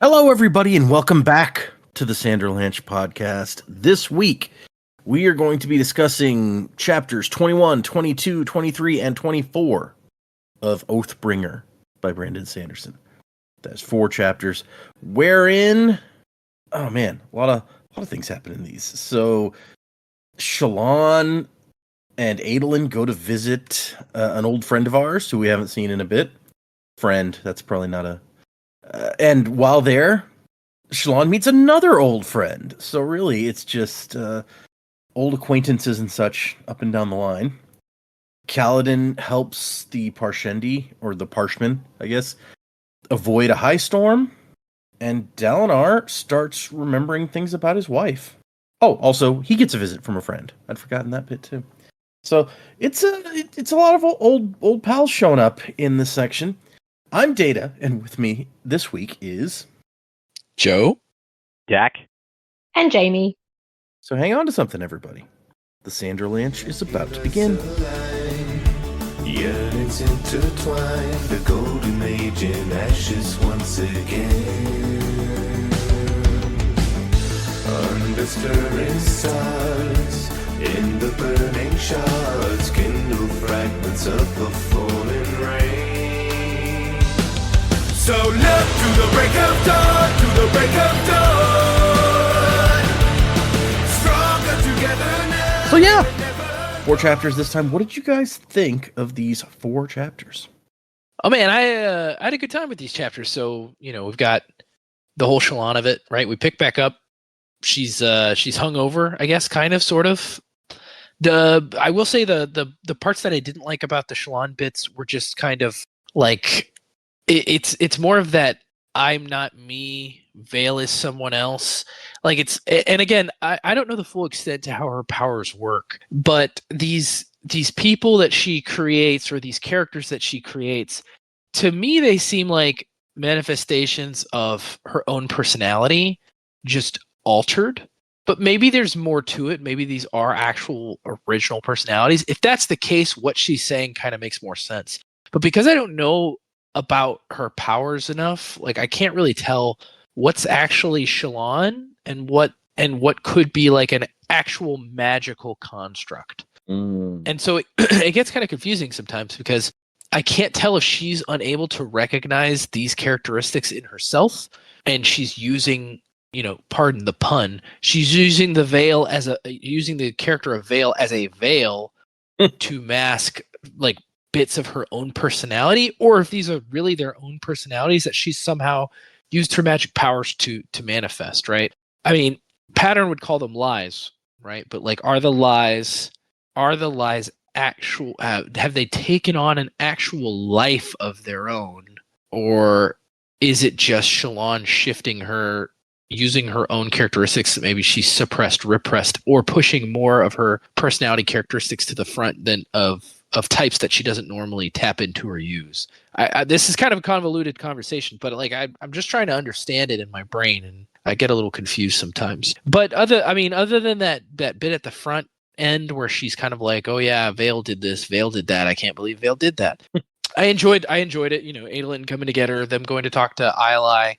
Hello, everybody, and welcome back to the Sanderlanche podcast. This week, we are going to be discussing chapters 21, 22, 23, and 24 of Oathbringer by Brandon Sanderson. That's 4 chapters, wherein, oh man, a lot of things happen in these. So, Shallan and Adolin go to visit an old friend of ours who we haven't seen in a bit. Friend, that's probably not a... and while there, Shallan meets another old friend. So really, it's just old acquaintances and such up and down the line. Kaladin helps the Parshendi, or the Parshmen, I guess, avoid a high storm. And Dalinar starts remembering things about his wife. Oh, also, he gets a visit from a friend. I'd forgotten that bit too. So it's a lot of old pals showing up in this section. I'm Data, and with me this week is Joe, Jack, and Jamie. So hang on to something, everybody. The Sanderlanche is about to begin. Yearnings intertwined, the golden age in ashes once again. Under stirring stars, in the burning shards, kindle fragments of the fallen rain. So look to the break of dawn, to the break of dawn. Stronger together now. So yeah, 4 chapters this time. What did you guys think of these 4 chapters? oh man, I had a good time with these chapters. So we've got the whole Shallan of it, right? We pick back up. She's hungover, I guess, kind of, sort of. I will say the parts that I didn't like about the Shallan bits were just kind of like it's more of that I'm not me, Vale is someone else. Like and again, I don't know the full extent to how her powers work, but these people that she creates, or these characters that she creates, to me they seem like manifestations of her own personality, just altered. But maybe there's more to it. Maybe these are actual original personalities. If that's the case, what she's saying kind of makes more sense. But because I don't know about her powers enough, like I can't really tell what's actually Shallan and what could be like an actual magical construct. And so it gets kind of confusing sometimes, because I can't tell if she's unable to recognize these characteristics in herself, and she's using, pardon the pun, she's using the veil using the character of Vale as a veil to mask like bits of her own personality, or if these are really their own personalities that she's somehow used her magic powers to manifest, right? I mean, Pattern would call them lies, right? But like, are the lies actual? Have they taken on an actual life of their own, or is it just Shallan shifting her, using her own characteristics that maybe she's suppressed, repressed, or pushing more of her personality characteristics to the front than of types that she doesn't normally tap into or use? This is kind of a convoluted conversation, but like I'm just trying to understand it in my brain, and I get a little confused sometimes. But other than that bit at the front end where she's kind of like, oh yeah, Vale did this, Vale did that, I can't believe Vale did that. I enjoyed it. Adolin coming to get her, them going to talk to Iali.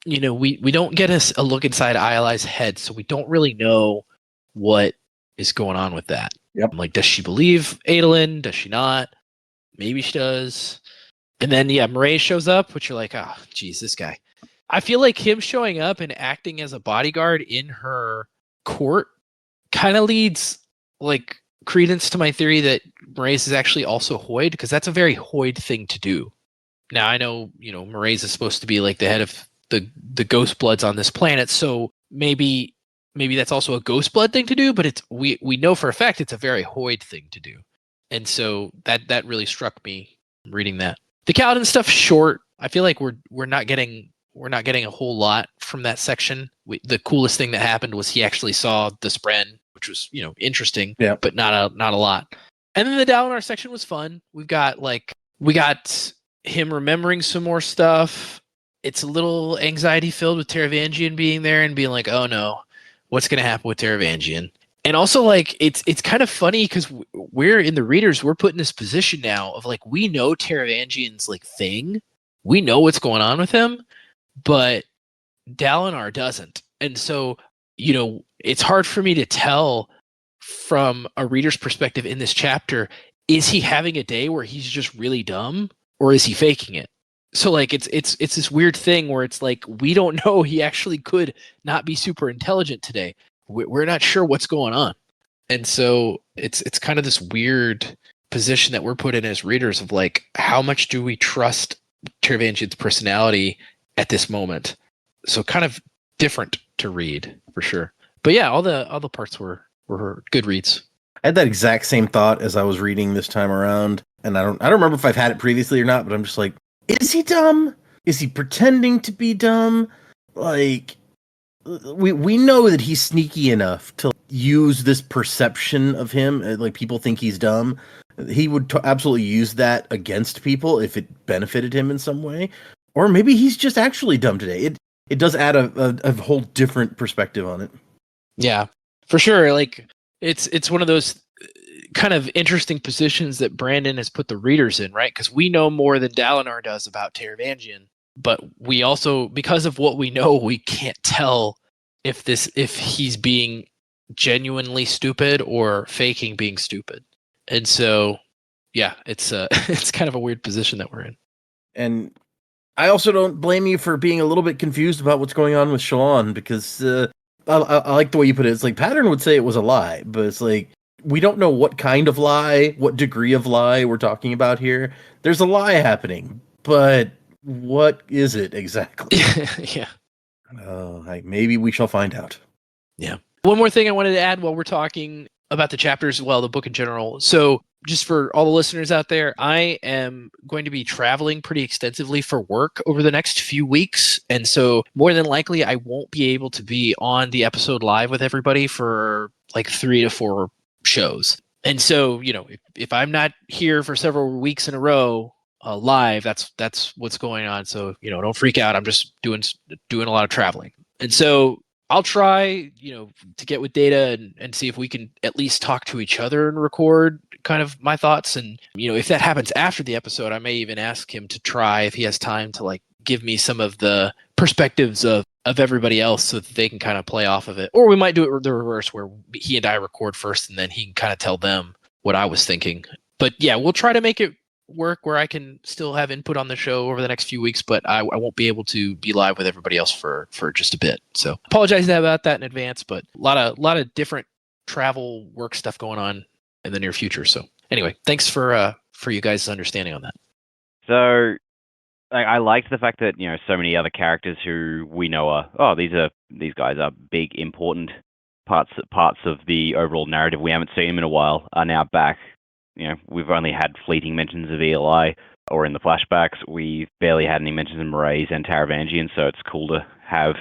We don't get a look inside Iali's head, so we don't really know what is going on with that. Yep. Like, does she believe Adolin? Does she not? Maybe she does. And then, Murray shows up, which you're like, oh, geez, this guy. I feel like him showing up and acting as a bodyguard in her court kind of leads, like, credence to my theory that Murray's is actually also Hoyd, because that's a very Hoyd thing to do. Now, I know, Murray's is supposed to be, like, the head of the Ghost Bloods on this planet, so maybe that's also a Ghost Blood thing to do, but we know for a fact it's a very Hoyd thing to do. And so that really struck me reading that. The Kaladin stuff, short. I feel like we're not getting a whole lot from that section. The coolest thing that happened was he actually saw the Spren, which was, interesting, yeah, but not a lot. And then the Dalinar section was fun. We got him remembering some more stuff. It's a little anxiety filled with Taravangian being there and being like, oh no, what's going to happen with Taravangian? And also, like, it's kind of funny because we're in the readers, we're put in this position now of like, we know Taravangian's like thing, we know what's going on with him, but Dalinar doesn't. And so, it's hard for me to tell from a reader's perspective in this chapter, is he having a day where he's just really dumb, or is he faking it? So like it's this weird thing where it's like we don't know, he actually could not be super intelligent today. We're not sure what's going on. And so it's kind of this weird position that we're put in as readers of like, how much do we trust Teravangian's personality at this moment? So kind of different to read for sure. But yeah, all the parts were good reads. I had that exact same thought as I was reading this time around, and I don't remember if I've had it previously or not, but I'm just like, is he dumb? Is he pretending to be dumb? Like, we know that he's sneaky enough to use this perception of him, like people think he's dumb. He would absolutely use that against people if it benefited him in some way. Or maybe he's just actually dumb today. It does add a whole different perspective on it. Yeah, for sure. Like it's one of those kind of interesting positions that Brandon has put the readers in, right? Because we know more than Dalinar does about Teravangian, but we also, because of what we know, we can't tell if he's being genuinely stupid or faking being stupid. And so, yeah, it's it's kind of a weird position that we're in. And I also don't blame you for being a little bit confused about what's going on with Shallan, because I like the way you put it. It's like Pattern would say it was a lie, but it's like we don't know what kind of lie, what degree of lie we're talking about here. There's a lie happening, but what is it exactly? Yeah. Maybe we shall find out. Yeah. One more thing I wanted to add while we're talking about the chapters, well, the book in general. So just for all the listeners out there, I am going to be traveling pretty extensively for work over the next few weeks. And so more than likely, I won't be able to be on the episode live with everybody for like 3 to 4 shows. And so, if I'm not here for several weeks in a row live, that's what's going on. So, don't freak out. I'm just doing a lot of traveling. And so I'll try, to get with Data and see if we can at least talk to each other and record kind of my thoughts. And, if that happens after the episode, I may even ask him to try, if he has time, to like give me some of the perspectives of everybody else so that they can kind of play off of it. Or we might do it the reverse, where he and I record first and then he can kind of tell them what I was thinking. But yeah, we'll try to make it work where I can still have input on the show over the next few weeks, but I won't be able to be live with everybody else for just a bit. So apologize about that in advance, but a lot of different travel work stuff going on in the near future. So anyway, thanks for you guys' understanding on that. So I liked the fact that, so many other characters who we know are, these guys are big, important parts of the overall narrative. We haven't seen them in a while, are now back. We've only had fleeting mentions of Eli, or in the flashbacks. We've barely had any mentions of Mraize and Taravangian, so it's cool to have,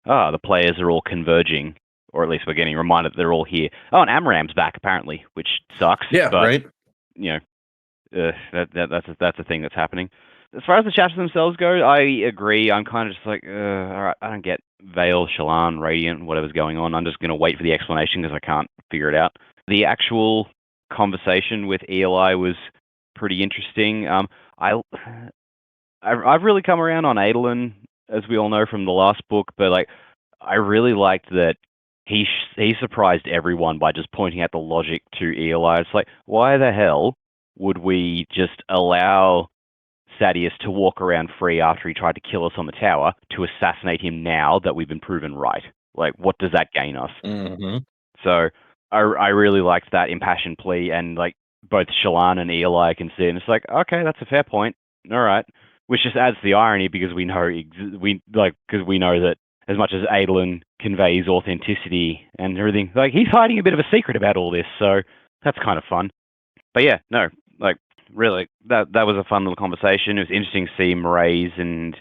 the players are all converging, or at least we're getting reminded that they're all here. Oh, and Amaram's back, apparently, which sucks. Yeah, but, right? That's a thing that's happening. As far as the chapters themselves go, I agree. I'm kind of just like, all right, I don't get Veil, Shallan, Radiant, whatever's going on. I'm just going to wait for the explanation because I can't figure it out. The actual conversation with Eli was pretty interesting. I've really come around on Adolin, as we all know from the last book, but like I really liked that he surprised everyone by just pointing out the logic to Eli. It's like, why the hell would we just allow Sadeas to walk around free after he tried to kill us on the tower, to assassinate him now that we've been proven right? Like, what does that gain us? Mm-hmm. So I really liked that impassioned plea, and like both Shallan and Eli can see it, and it's like, okay, that's a fair point. All right, which just adds to the irony because we know that as much as Adolin conveys authenticity and everything, like he's hiding a bit of a secret about all this, so that's kind of fun. But yeah, no, like really, that was a fun little conversation. It was interesting to see Mraize and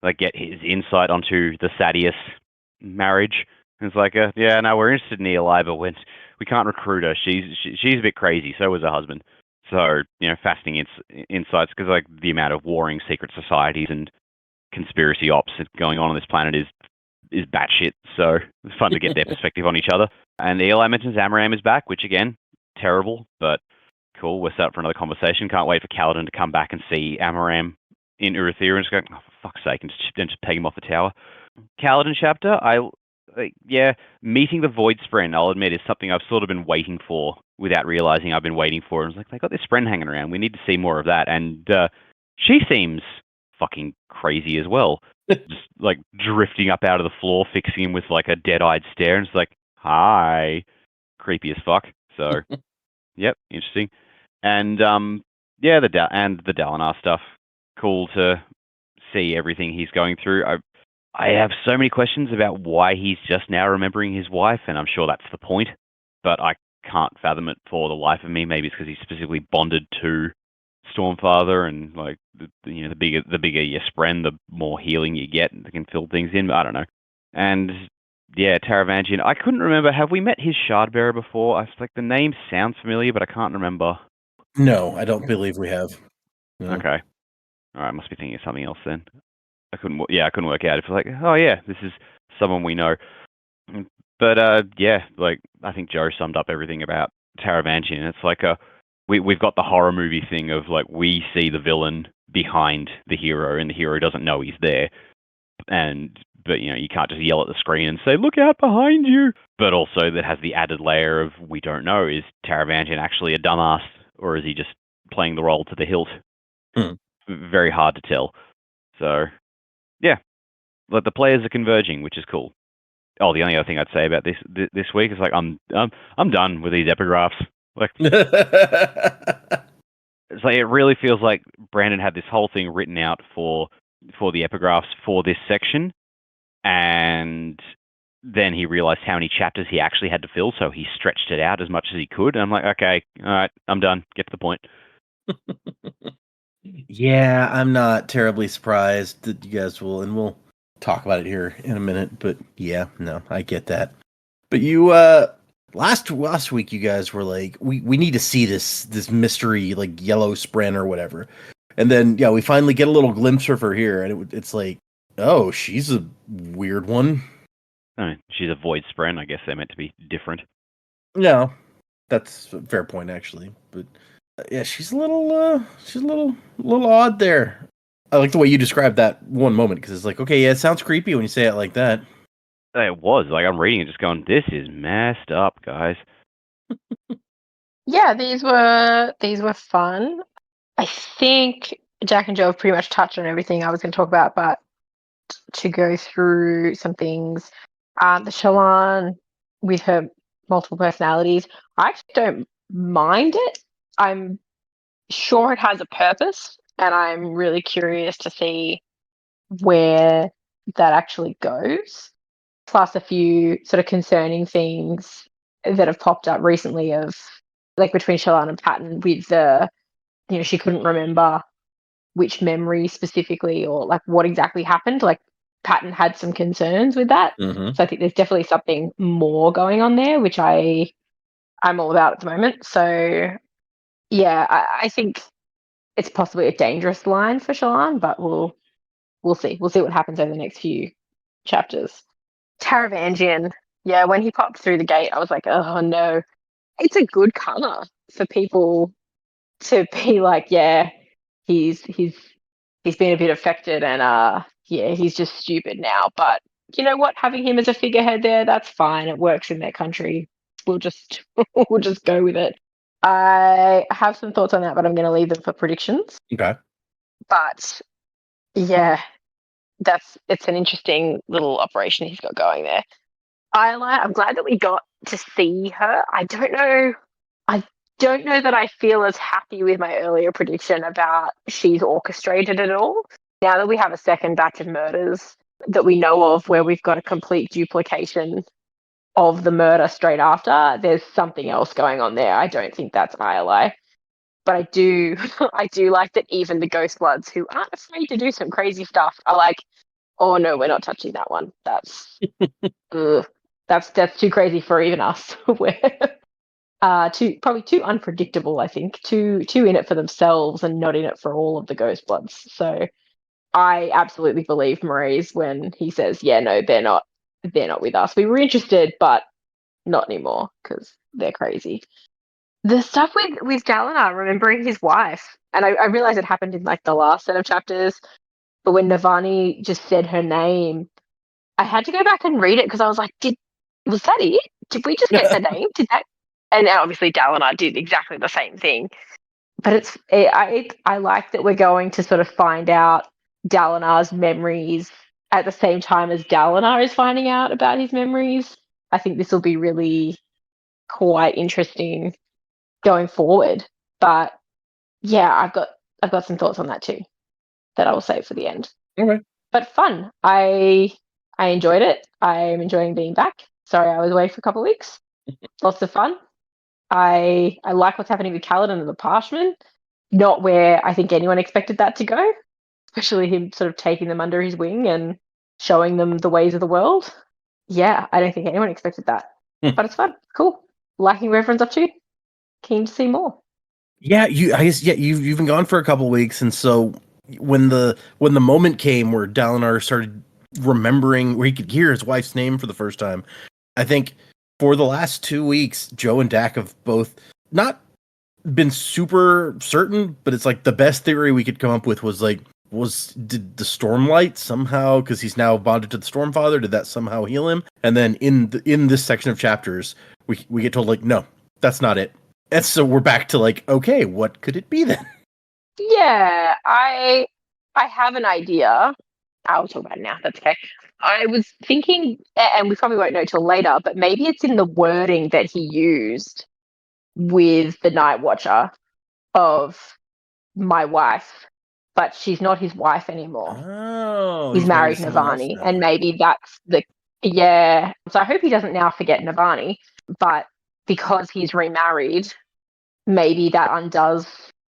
like get his insight onto the Sadeas marriage. And it's like, yeah, no, we're interested in Eli, but we can't recruit her. She's a bit crazy. So was her husband. So fascinating insights, because like the amount of warring secret societies and conspiracy ops going on this planet is batshit. So it's fun to get their perspective on each other. And Eli mentions Amaram is back, which again, terrible, but cool. We're set up for another conversation. Can't wait for Kaladin to come back and see Amaram in Uruthira and just go, oh, for fuck's sake, and just peg him off the tower. Kaladin chapter, meeting the Void Spren, I'll admit, is something I've sort of been waiting for without realizing I've been waiting for. I was like, they got this Spren hanging around. We need to see more of that. And she seems fucking crazy as well. Just like drifting up out of the floor, fixing him with like a dead-eyed stare, and it's like, hi. Creepy as fuck. So, yep, interesting. And the Dalinar stuff. Cool to see everything he's going through. I have so many questions about why he's just now remembering his wife, and I'm sure that's the point, but I can't fathom it for the life of me. Maybe it's because he's specifically bonded to Stormfather, and like the bigger your Spren, the more healing you get, and they can fill things in. I don't know. And yeah, Taravangian. I couldn't remember. Have we met his Shardbearer before? I was like, the name sounds familiar, but I can't remember. No, I don't believe we have. No. Okay. All right, I must be thinking of something else then. I couldn't work out. It's like, oh yeah, this is someone we know. But like I think Joe summed up everything about Taravangian. It's like we've got the horror movie thing of like we see the villain behind the hero, and the hero doesn't know he's there. But you can't just yell at the screen and say, "Look out behind you!" But also that has the added layer of we don't know, is Taravangian actually a dumbass, or is he just playing the role to the hilt? Very hard to tell. So, yeah, but the players are converging, which is cool. Oh, the only other thing I'd say about this week is like I'm done with these epigraphs. Like, it's like it really feels like Brandon had this whole thing written out for the epigraphs for this section, and then he realized how many chapters he actually had to fill, so he stretched it out as much as he could. And I'm like, okay, all right, I'm done. Get to the point. Yeah, I'm not terribly surprised that you guys will, and we'll talk about it here in a minute. But yeah, no, I get that. But you, last week, you guys were like, we need to see this mystery, like yellow Spren or whatever. And then we finally get a little glimpse of her here, and it's like, oh, she's a weird one. I mean, she's a Void Spren. I guess they're meant to be different. No, that's a fair point actually, but. Yeah, she's a little odd there. I like the way you described that one moment, because it's like, okay, yeah, it sounds creepy when you say it like that. It was like I'm reading it, just going, "This is messed up, guys." Yeah, these were fun. I think Jack and Joe have pretty much touched on everything I was going to talk about, but to go through some things, the Shallan with her multiple personalities, I actually don't mind it. I'm sure it has a purpose, and I'm really curious to see where that actually goes. Plus a few sort of concerning things that have popped up recently of like between Shallan and Patton with the, she couldn't remember which memory specifically or like what exactly happened. Like Patton had some concerns with that. Mm-hmm. So I think there's definitely something more going on there, which I'm all about at the moment. So yeah, I think it's possibly a dangerous line for Shallan, but we'll see. We'll see what happens over the next few chapters. Taravangian, yeah, when he popped through the gate, I was like, oh no. It's a good colour for people to be like, yeah, he's been a bit affected, and he's just stupid now. But you know what? Having him as a figurehead there, that's fine. It works in their country. We'll just go with it. I have some thoughts on that, but I'm going to leave them for predictions. Okay. But yeah, it's an interesting little operation he's got going there. I'm glad that we got to see her. I don't know that I feel as happy with my earlier prediction about she's orchestrated it all. Now that we have a second batch of murders that we know of where we've got a complete duplication of the murder straight after, there's something else going on there. I don't think that's ILI. But I do like that even the Ghost Bloods, who aren't afraid to do some crazy stuff, are like, oh no, we're not touching that one. That's that's too crazy for even us. We're probably too unpredictable, I think. Too in it for themselves and not in it for all of the Ghost Bloods. So I absolutely believe Maurice when he says, yeah, no, they're not with us. We were interested, but not anymore because they're crazy. The stuff with Dalinar remembering his wife, and I realize it happened in like the last set of chapters, but when Navani just said her name, I had to go back and read it because I was like, was that it? Did we just get the name? Did that? And obviously Dalinar did exactly the same thing. But I like that we're going to sort of find out Dalinar's memories at the same time as Dalinar is finding out about his memories. I think this will be really quite interesting going forward. But yeah, I've got some thoughts on that too that I will save for the end. Okay. But fun. I enjoyed it. I'm enjoying being back. Sorry, I was away for a couple of weeks. Lots of fun. I like what's happening with Kaladin and the Parshman. Not where I think anyone expected that to go, especially him sort of taking them under his wing and showing them the ways of the world. Yeah, I don't think anyone expected that. But it's fun. Cool. Liking where everyone's up to. Keen to see more. Yeah, you've been gone for a couple weeks, and so when the moment came where Dalinar started remembering, where he could hear his wife's name for the first time, I think for the last 2 weeks, Joe and Dak have both not been super certain, but it's like the best theory we could come up with was like, did the Stormlight somehow, because he's now bonded to the Stormfather, did that somehow heal him? And then in this section of chapters, we get told like, no, that's not it. And so we're back to like, okay, what could it be then? Yeah, I have an idea. I'll talk about it now. That's okay. I was thinking, and we probably won't know till later, but maybe it's in the wording that he used with the Night Watcher of my wife, but she's not his wife anymore. Oh, he's married Navani, and maybe that's yeah. So I hope he doesn't now forget Navani, but because he's remarried, maybe that undoes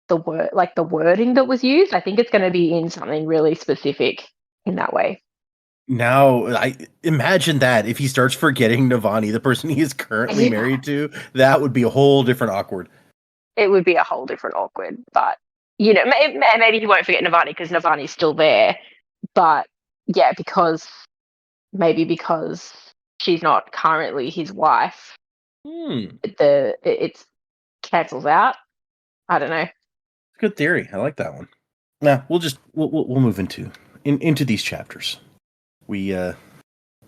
the wording that was used. I think it's going to be in something really specific in that way. Now, I imagine that if he starts forgetting Navani, the person he is currently married to, that would be a whole different awkward. It would be a whole different awkward, but you know, maybe he won't forget Navani because Navani's still there. But yeah, because she's not currently his wife, it's cancels out. I don't know. Good theory. I like that one. Now we'll move into these chapters. We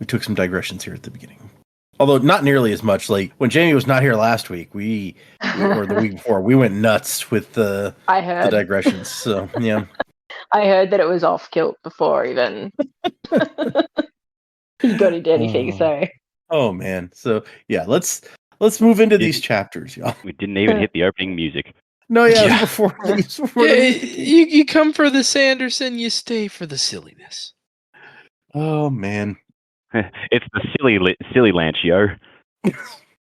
took some digressions here at the beginning, although not nearly as much. Like when Jamie was not here last week, we or the week before, we went nuts with the digressions. So yeah, I heard that it was off kilt before even he got into anything. Oh man. So yeah, let's move into these chapters, y'all. We didn't even hit the opening music. No, yeah, before you come for the Sanderson, you stay for the silliness. Oh man, it's the silly Lancio.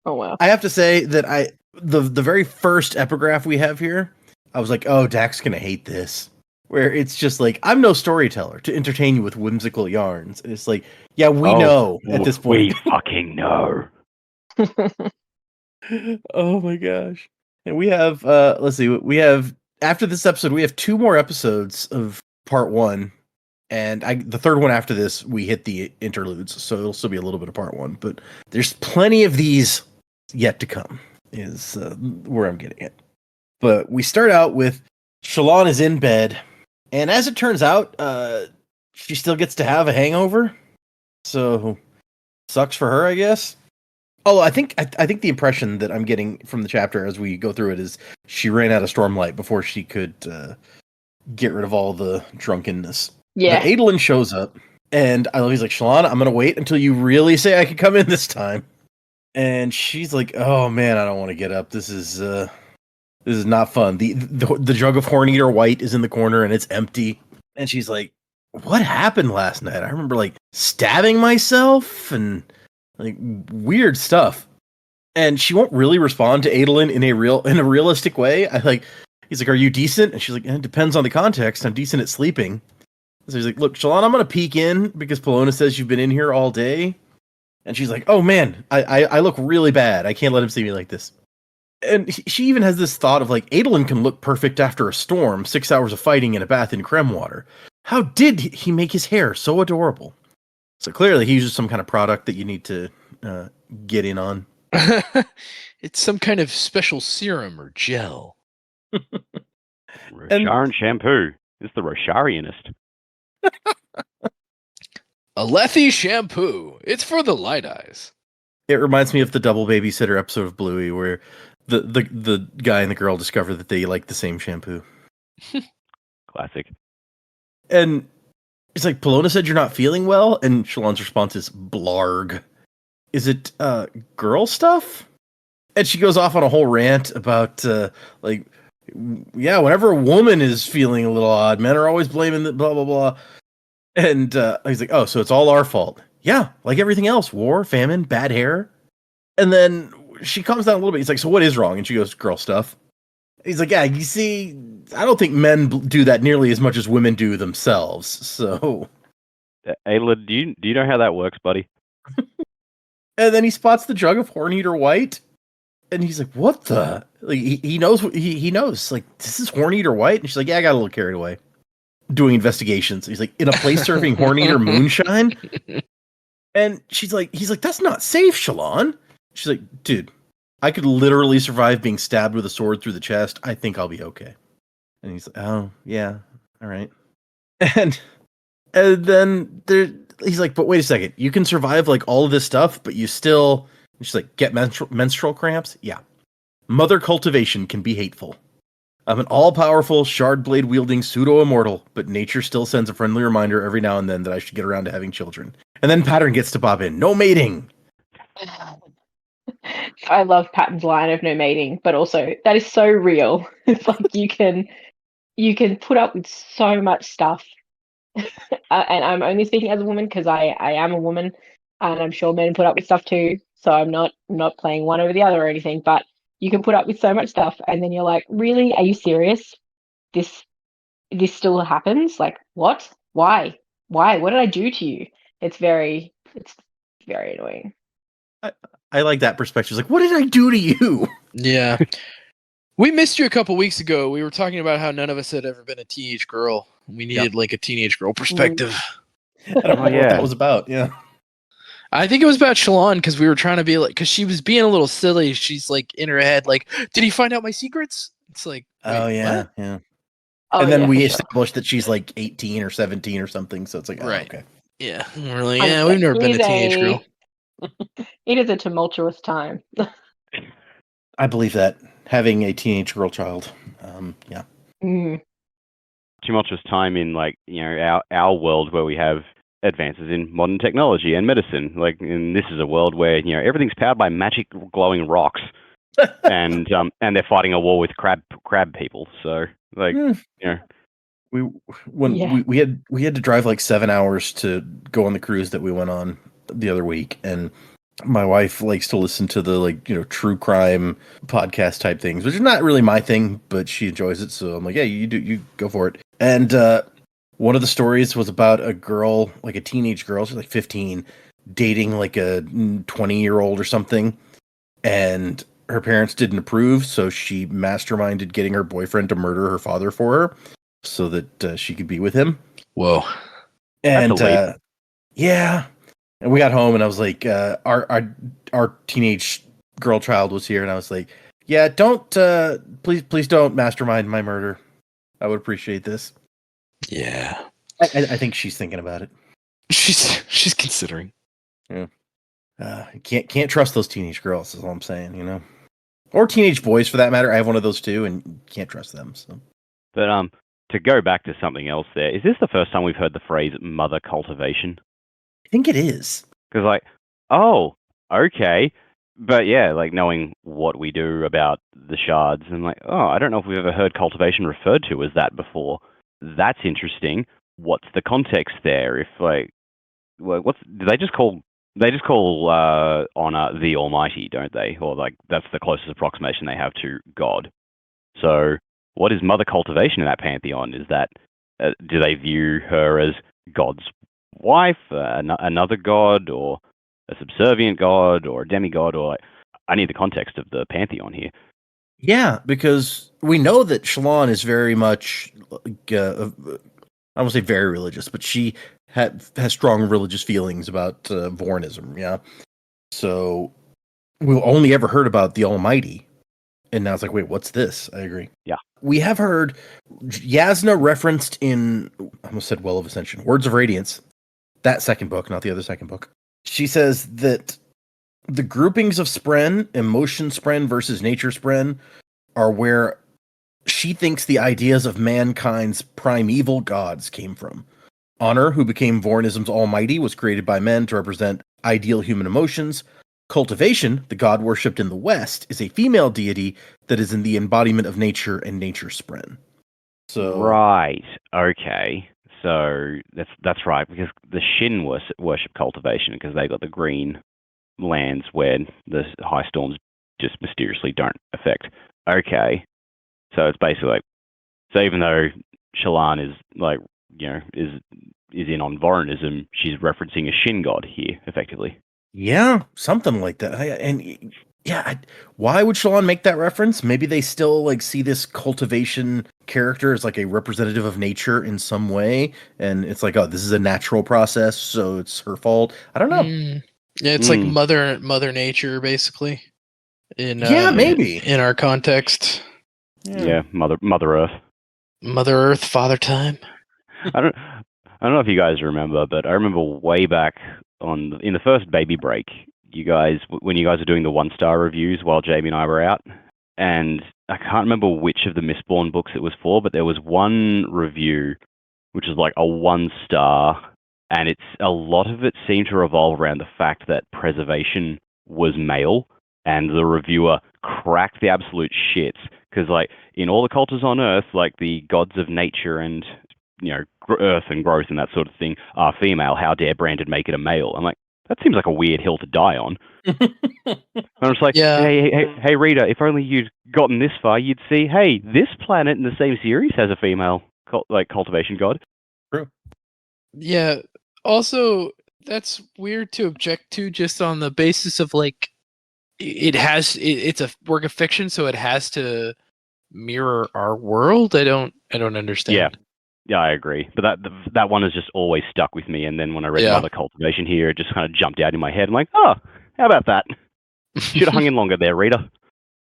Oh wow! I have to say that the very first epigraph we have here, I was like, oh, Dak's gonna hate this. Where it's just like, I'm no storyteller to entertain you with whimsical yarns. And it's like, yeah, we know at this point. We fucking know. Oh my gosh. And we have, let's see, after this episode, we have 2 more episodes of part 1. And the third one after this, we hit the interludes. So it'll still be a little bit of part 1. But there's plenty of these yet to come, is where I'm getting it. But we start out with Shallan is in bed. And as it turns out, she still gets to have a hangover. So sucks for her, I guess. Oh, I think the impression that I'm getting from the chapter as we go through it is she ran out of Stormlight before she could get rid of all the drunkenness. Yeah. But Adolin shows up, and he's like, Shallan, I'm gonna wait until you really say I can come in this time. And she's like, oh man, I don't want to get up. This is not fun. The jug of Horn-Eater White is in the corner and it's empty. And she's like, what happened last night? I remember like stabbing myself and like weird stuff. And she won't really respond to Adolin in a realistic way. He's like, are you decent? And she's like, it depends on the context. I'm decent at sleeping. So he's like, look, Shallan, I'm going to peek in because Polona says you've been in here all day. And she's like, oh man, I look really bad. I can't let him see me like this. And she even has this thought of like, Adolin can look perfect after a storm, 6 hours of fighting and a bath in creme water. How did he make his hair so adorable? So clearly he uses some kind of product that you need to get in on. It's some kind of special serum or gel. Rosharan shampoo. It's the Rosharianist. Alethi shampoo. It's for the light eyes. It reminds me of the Double Babysitter episode of Bluey where the guy and the girl discover that they like the same shampoo. Classic. And it's like, Polona said you're not feeling well, and Shalon's response is blarg. Is it girl stuff? And she goes off on a whole rant about whenever a woman is feeling a little odd, men are always blaming the blah blah blah. And he's like, oh, so it's all our fault. Yeah, like everything else, war, famine, bad hair. And then she calms down a little bit. He's like, so what is wrong? And she goes, girl stuff. He's like, yeah, you see, I don't think men do that nearly as much as women do themselves. So, Ayla, do you know how that works, buddy? and then he spots the jug of Horneater White, and he's like, what the? Like, he knows, he knows, like, this is Horneater White? And she's like, yeah, I got a little carried away doing investigations. He's like, in a place serving Horneater moonshine? And he's like, that's not safe, Shalon. She's like, dude, I could literally survive being stabbed with a sword through the chest. I think I'll be okay. And he's like, oh, yeah, all right. And then he's like, but wait a second. You can survive like all of this stuff, but you still... And she's like, get menstrual cramps? Yeah. Mother cultivation can be hateful. I'm an all-powerful, shard blade wielding pseudo-immortal, but nature still sends a friendly reminder every now and then that I should get around to having children. And then Pattern gets to pop in. No mating. I love Patton's line of no mating, but also that is so real. It's like you can put up with so much stuff. And I'm only speaking as a woman because I am a woman, and I'm sure men put up with stuff too. So I'm not playing one over the other or anything, but you can put up with so much stuff, and then you're like, really? Are you serious? This still happens? Like, what? Why? What did I do to you? It's very annoying. I like that perspective. It's like, what did I do to you? Yeah. We missed you a couple weeks ago. We were talking about how none of us had ever been a teenage girl. We needed like a teenage girl perspective. I don't know what that was about. Yeah. I think it was about Shalon because we were trying to be like, because she was being a little silly. She's like in her head, like, did he find out my secrets? It's like, oh yeah, what? yeah. Oh, and then yeah, we for established that she's like 18 or 17 or something. So it's like, oh, Right. okay. Yeah. And we're like, yeah, we've never been a teenage girl. It is a tumultuous time. I believe that, having a teenage girl child. Yeah. Mm. Tumultuous time in like, you know, our world where we have advances in modern technology and medicine. Like, and this is a world where, you know, everything's powered by magic glowing rocks, and they're fighting a war with crab people. So like, you know, we had to drive like 7 hours to go on the cruise that we went on the other week, and my wife likes to listen to the, like, you know, true crime podcast type things, which is not really my thing, but she enjoys it. So I'm like, yeah, you go for it. And one of the stories was about a girl, like a teenage girl, she's like 15, dating like a 20-year-old or something, and her parents didn't approve, so she masterminded getting her boyfriend to murder her father for her so that she could be with him. Whoa. And yeah. And we got home, and I was like, our teenage girl child was here, and I was like, yeah, don't please don't mastermind my murder. I would appreciate this. Yeah. I think she's thinking about it. She's considering. Yeah. Can't trust those teenage girls, is all I'm saying, you know. Or teenage boys, for that matter. I have one of those too, and can't trust them. So. But to go back to something else, is this the first time we've heard the phrase "mother cultivation"? I think it is. Because, like, oh, okay. But yeah, like, knowing what we do about the shards, and like, oh, I don't know if we've ever heard cultivation referred to as that before. That's interesting. What's the context there? If, like, do they just call honor the Almighty, don't they? Or, like, that's the closest approximation they have to God. So, what is mother cultivation in that pantheon? Is that, do they view her as God's wife, another god, or a subservient god, or a demigod, or like, I need the context of the pantheon here. Yeah, because we know that Shalon is very much, I won't say very religious, but she has strong religious feelings about Vornism. Yeah, so we've only ever heard about the Almighty, and now it's like, wait, what's this? I agree. Yeah, we have heard Yasna referenced in, I almost said Well of Ascension, Words of Radiance. That second book, not the other second book. She says that the groupings of spren, emotion spren versus nature spren, are where she thinks the ideas of mankind's primeval gods came from. Honor, who became Vornism's almighty, was created by men to represent ideal human emotions. Cultivation, the god worshipped in the West, is a female deity that is in the embodiment of nature and nature spren. So Right. Okay. So that's right, because the Shin worship cultivation because they got the green lands where the high storms just mysteriously don't affect. Okay. So it's basically like, so even though Shallan is like, is in on Vorinism, she's referencing a Shin god here, effectively. yeah, something like that. Why would Shallan make that reference? Maybe they still like see this cultivation character as like a representative of nature in some way, and it's like, oh, this is a natural process, so it's her fault. I don't know. Yeah, it's like mother nature, basically. Maybe in our context. Yeah, Mother Earth. Mother Earth, Father Time. I don't know if you guys remember, but I remember way back in the first baby break, when you guys were doing the 1-star reviews while Jamie and I were out, and I can't remember which of the Mistborn books it was for, but there was one review which is like a 1-star, and a lot of it seemed to revolve around the fact that preservation was male, and the reviewer cracked the absolute shits because, like, in all the cultures on Earth, like the gods of nature and Earth and growth and that sort of thing are female. How dare Brandon make it a male? I'm like, that seems like a weird hill to die on. I'm just like, Yeah. hey, reader, if only you'd gotten this far, you'd see, hey, this planet in the same series has a female cultivation god. True. Yeah. Also, that's weird to object to just on the basis of like it's a work of fiction, so it has to mirror our world. I don't understand. Yeah, I agree. But that one has just always stuck with me. And then when I read Mother Cultivation here, it just kind of jumped out in my head. I'm like, oh, how about that? Should have hung in longer there, reader.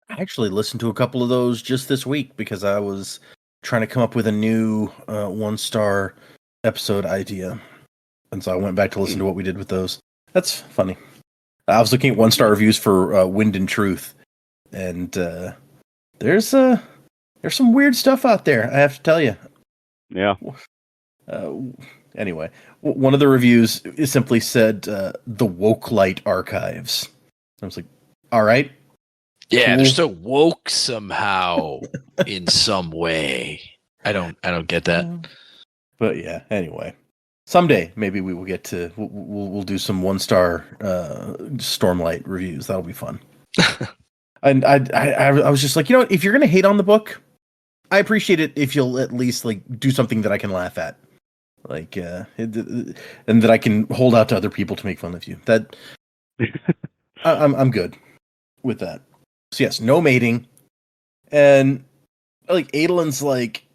I actually listened to a couple of those just this week because I was trying to come up with a new 1-star episode idea. And so I went back to listen to what we did with those. That's funny. I was looking at 1-star reviews for Wind and Truth. And there's some weird stuff out there, I have to tell you. Yeah. Anyway, one of the reviews simply said the woke light archives. I was like, all right. Yeah, cool. They're so woke somehow in some way. I don't get that. But yeah, anyway. Someday maybe we will get to we'll do some 1-star Stormlight reviews. That'll be fun. And I was just like, if you're gonna hate on the book, I appreciate it if you'll at least like do something that I can laugh at, like and that I can hold out to other people to make fun of you. That I'm good with that. So yes, no mating, and like Adelin's like,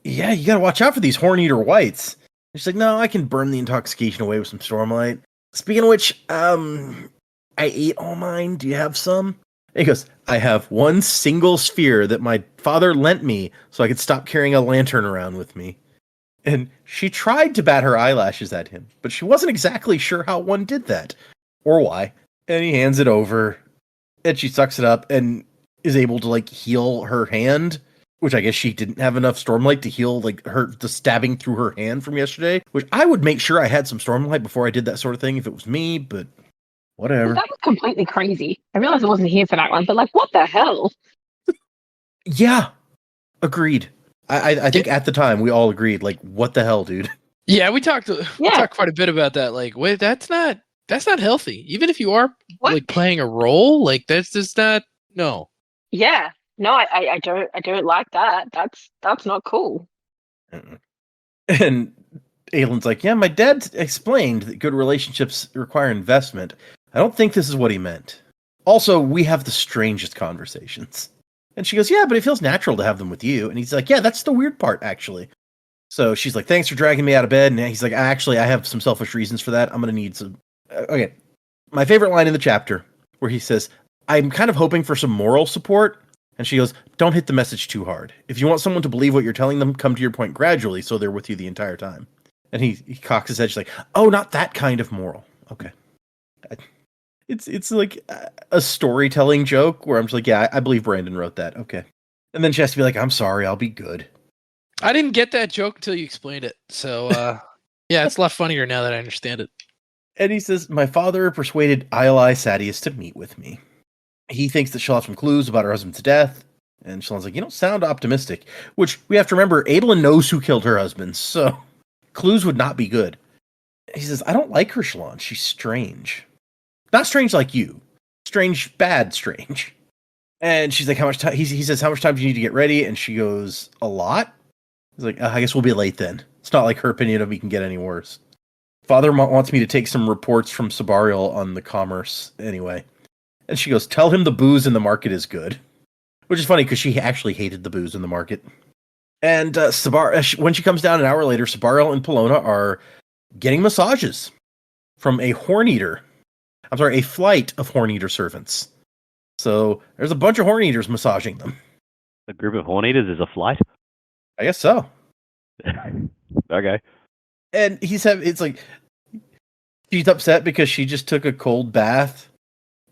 yeah, you gotta watch out for these horn-eater whites. And she's like, no, I can burn the intoxication away with some Stormlight. Speaking of which, I ate all mine. Do you have some? And he goes, I have one single sphere that my father lent me so I could stop carrying a lantern around with me. And she tried to bat her eyelashes at him, but she wasn't exactly sure how one did that or why. And he hands it over, and she sucks it up and is able to like heal her hand, which I guess she didn't have enough Stormlight to heal like the stabbing through her hand from yesterday, which I would make sure I had some Stormlight before I did that sort of thing if it was me, but whatever. That was completely crazy. I realized I wasn't here for that one, but like, what the hell? Yeah, agreed. I think at the time we all agreed, like, what the hell, dude? Yeah, we talked quite a bit about that. Like, wait, that's not healthy. Even if you are like playing a role, like that's just not no. Yeah, no, I don't like that. That's not cool. And Aylin's like, yeah, my dad explained that good relationships require investment. I don't think this is what he meant. Also, we have the strangest conversations. And she goes, yeah, but it feels natural to have them with you. And he's like, yeah, that's the weird part, actually. So she's like, thanks for dragging me out of bed. And he's like, actually, I have some selfish reasons for that. I'm going to need some. Okay. My favorite line in the chapter where he says, I'm kind of hoping for some moral support. And she goes, don't hit the message too hard. If you want someone to believe what you're telling them, come to your point gradually so they're with you the entire time. And he cocks his head. She's like, "Oh, not that kind of moral." Okay. It's like a storytelling joke where I'm just like, yeah, I believe Brandon wrote that. Okay. And then she has to be like, "I'm sorry, I'll be good." I didn't get that joke until you explained it. So, yeah, it's a lot funnier now that I understand it. And he says, "My father persuaded Ioli Sadius to meet with me. He thinks that she'll have some clues about her husband's death." And Shallan's like, "You don't sound optimistic." Which we have to remember, Adolin knows who killed her husband, so clues would not be good. He says, "I don't like her, Shallan. She's strange. Not strange like you. Strange, bad, strange." And she's like, "How much time?" He says, "How much time do you need to get ready?" And she goes, "A lot." He's like, "I guess we'll be late then." It's not like her opinion of me can get any worse. Father wants me to take some reports from Sabarial on the commerce anyway. And she goes, "Tell him the booze in the market is good." Which is funny because she actually hated the booze in the market. And when she comes down an hour later, Sabarial and Polona are getting massages from a horn-eater. I'm sorry, a flight of horn-eater servants. So there's a bunch of horn-eaters massaging them. A group of horn-eaters is a flight? I guess so. Okay. And it's like, she's upset because she just took a cold bath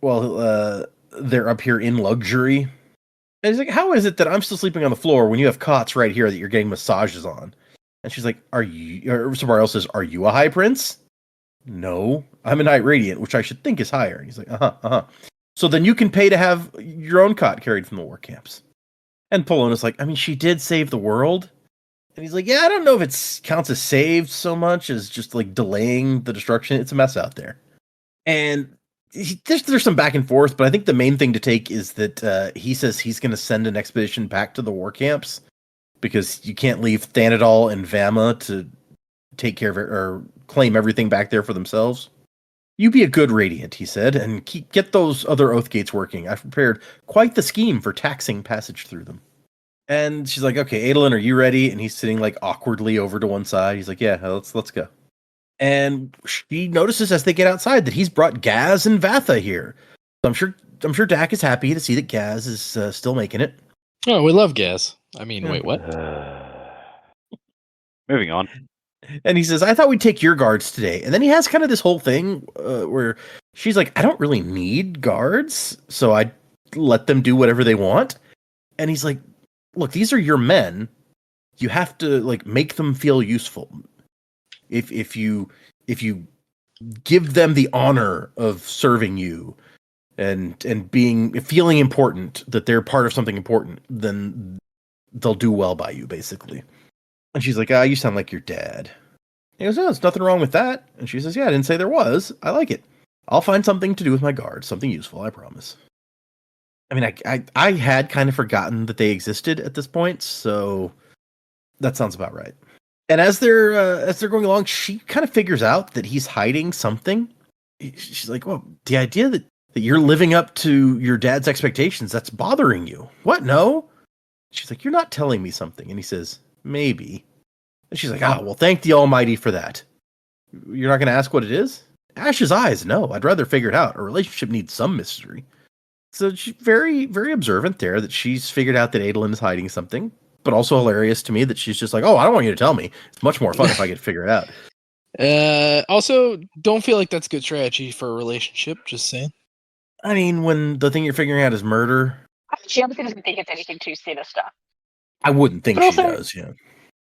while they're up here in luxury. And he's like, "How is it that I'm still sleeping on the floor when you have cots right here that you're getting massages on?" And she's like, "Are you," or Sabarial says, "Are you a high prince?" "No, I'm a knight radiant, which I should think is higher." He's like, uh-huh. "So then you can pay to have your own cot carried from the war camps." And Polona's like, "I mean, she did save the world." And he's like, "Yeah, I don't know if it counts as saved so much as just like delaying the destruction. It's a mess out there." And there's some back and forth, but I think the main thing to take is that he says he's going to send an expedition back to the war camps because you can't leave Thanadal and Vama to take care of it or claim everything back there for themselves. "You be a good Radiant," he said, "and get those other oath gates working. I've prepared quite the scheme for taxing passage through them." And she's like, "Okay, Adolin, are you ready?" And he's sitting like awkwardly over to one side. He's like, "Yeah, let's go." And she notices as they get outside that he's brought Gaz and Vatha here. So I'm sure Dak is happy to see that Gaz is still making it. Oh, we love Gaz. I mean, Yeah. wait, what? Moving on. And he says, "I thought we'd take your guards today." And then he has kind of this whole thing where she's like, "I don't really need guards, so I let them do whatever they want." And he's like, "Look, these are your men. You have to like make them feel useful. If you give them the honor of serving you and feeling important, that they're part of something important, then they'll do well by you, basically." And she's like, "You sound like your dad." He goes, "No, there's nothing wrong with that." And she says, "Yeah, I didn't say there was. I like it. I'll find something to do with my guards, something useful, I promise." I mean, I had kind of forgotten that they existed at this point, so that sounds about right. And as they're going along, she kind of figures out that he's hiding something. She's like, "Well, the idea that you're living up to your dad's expectations, that's bothering you." "What? No?" She's like, "You're not telling me something." And he says, "Maybe." And she's like, "Well, thank the Almighty for that. You're not going to ask what it is?" Ash's eyes, "No, I'd rather figure it out. A relationship needs some mystery." So she's very, very observant there that she's figured out that Adolin is hiding something. But also hilarious to me that she's just like, "Oh, I don't want you to tell me. It's much more fun if I get to figure it out." Also, don't feel like that's good strategy for a relationship. Just saying. I mean, when the thing you're figuring out is murder, She obviously doesn't think it's anything too sinister. I wouldn't think But she also- does. Yeah.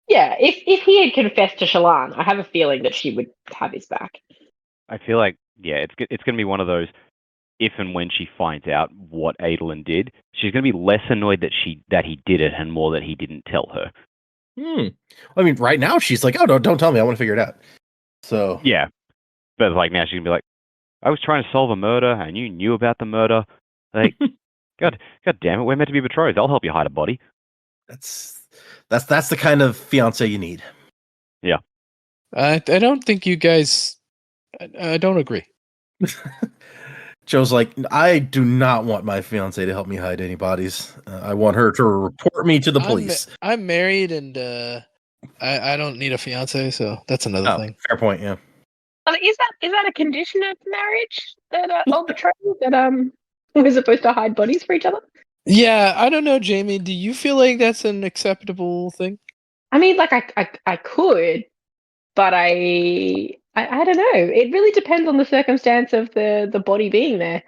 Yeah, if he had confessed to Shallan, I have a feeling that she would have his back. I feel like, yeah, it's going to be one of those, if and when she finds out what Adolin did, she's going to be less annoyed that he did it and more that he didn't tell her. I mean, right now she's like, "Oh, no, don't tell me. I want to figure it out." So Yeah. But like now she's going to be like, "I was trying to solve a murder and you knew about the murder." Like, God damn it, we're meant to be betrothed. I'll help you hide a body. that's the kind of fiance you need. Yeah. I don't think you guys. I don't agree. Joe's like, "I do not want my fiance to help me hide any bodies. I want her to report me to the police." I'm married and I don't need a fiance, so that's another thing. Fair point. Yeah. Is that a condition of marriage that betrothal that we're supposed to hide bodies for each other? Yeah, I don't know, Jamie. Do you feel like that's an acceptable thing? I mean, like I could, but I don't know. It really depends on the circumstance of the body being there.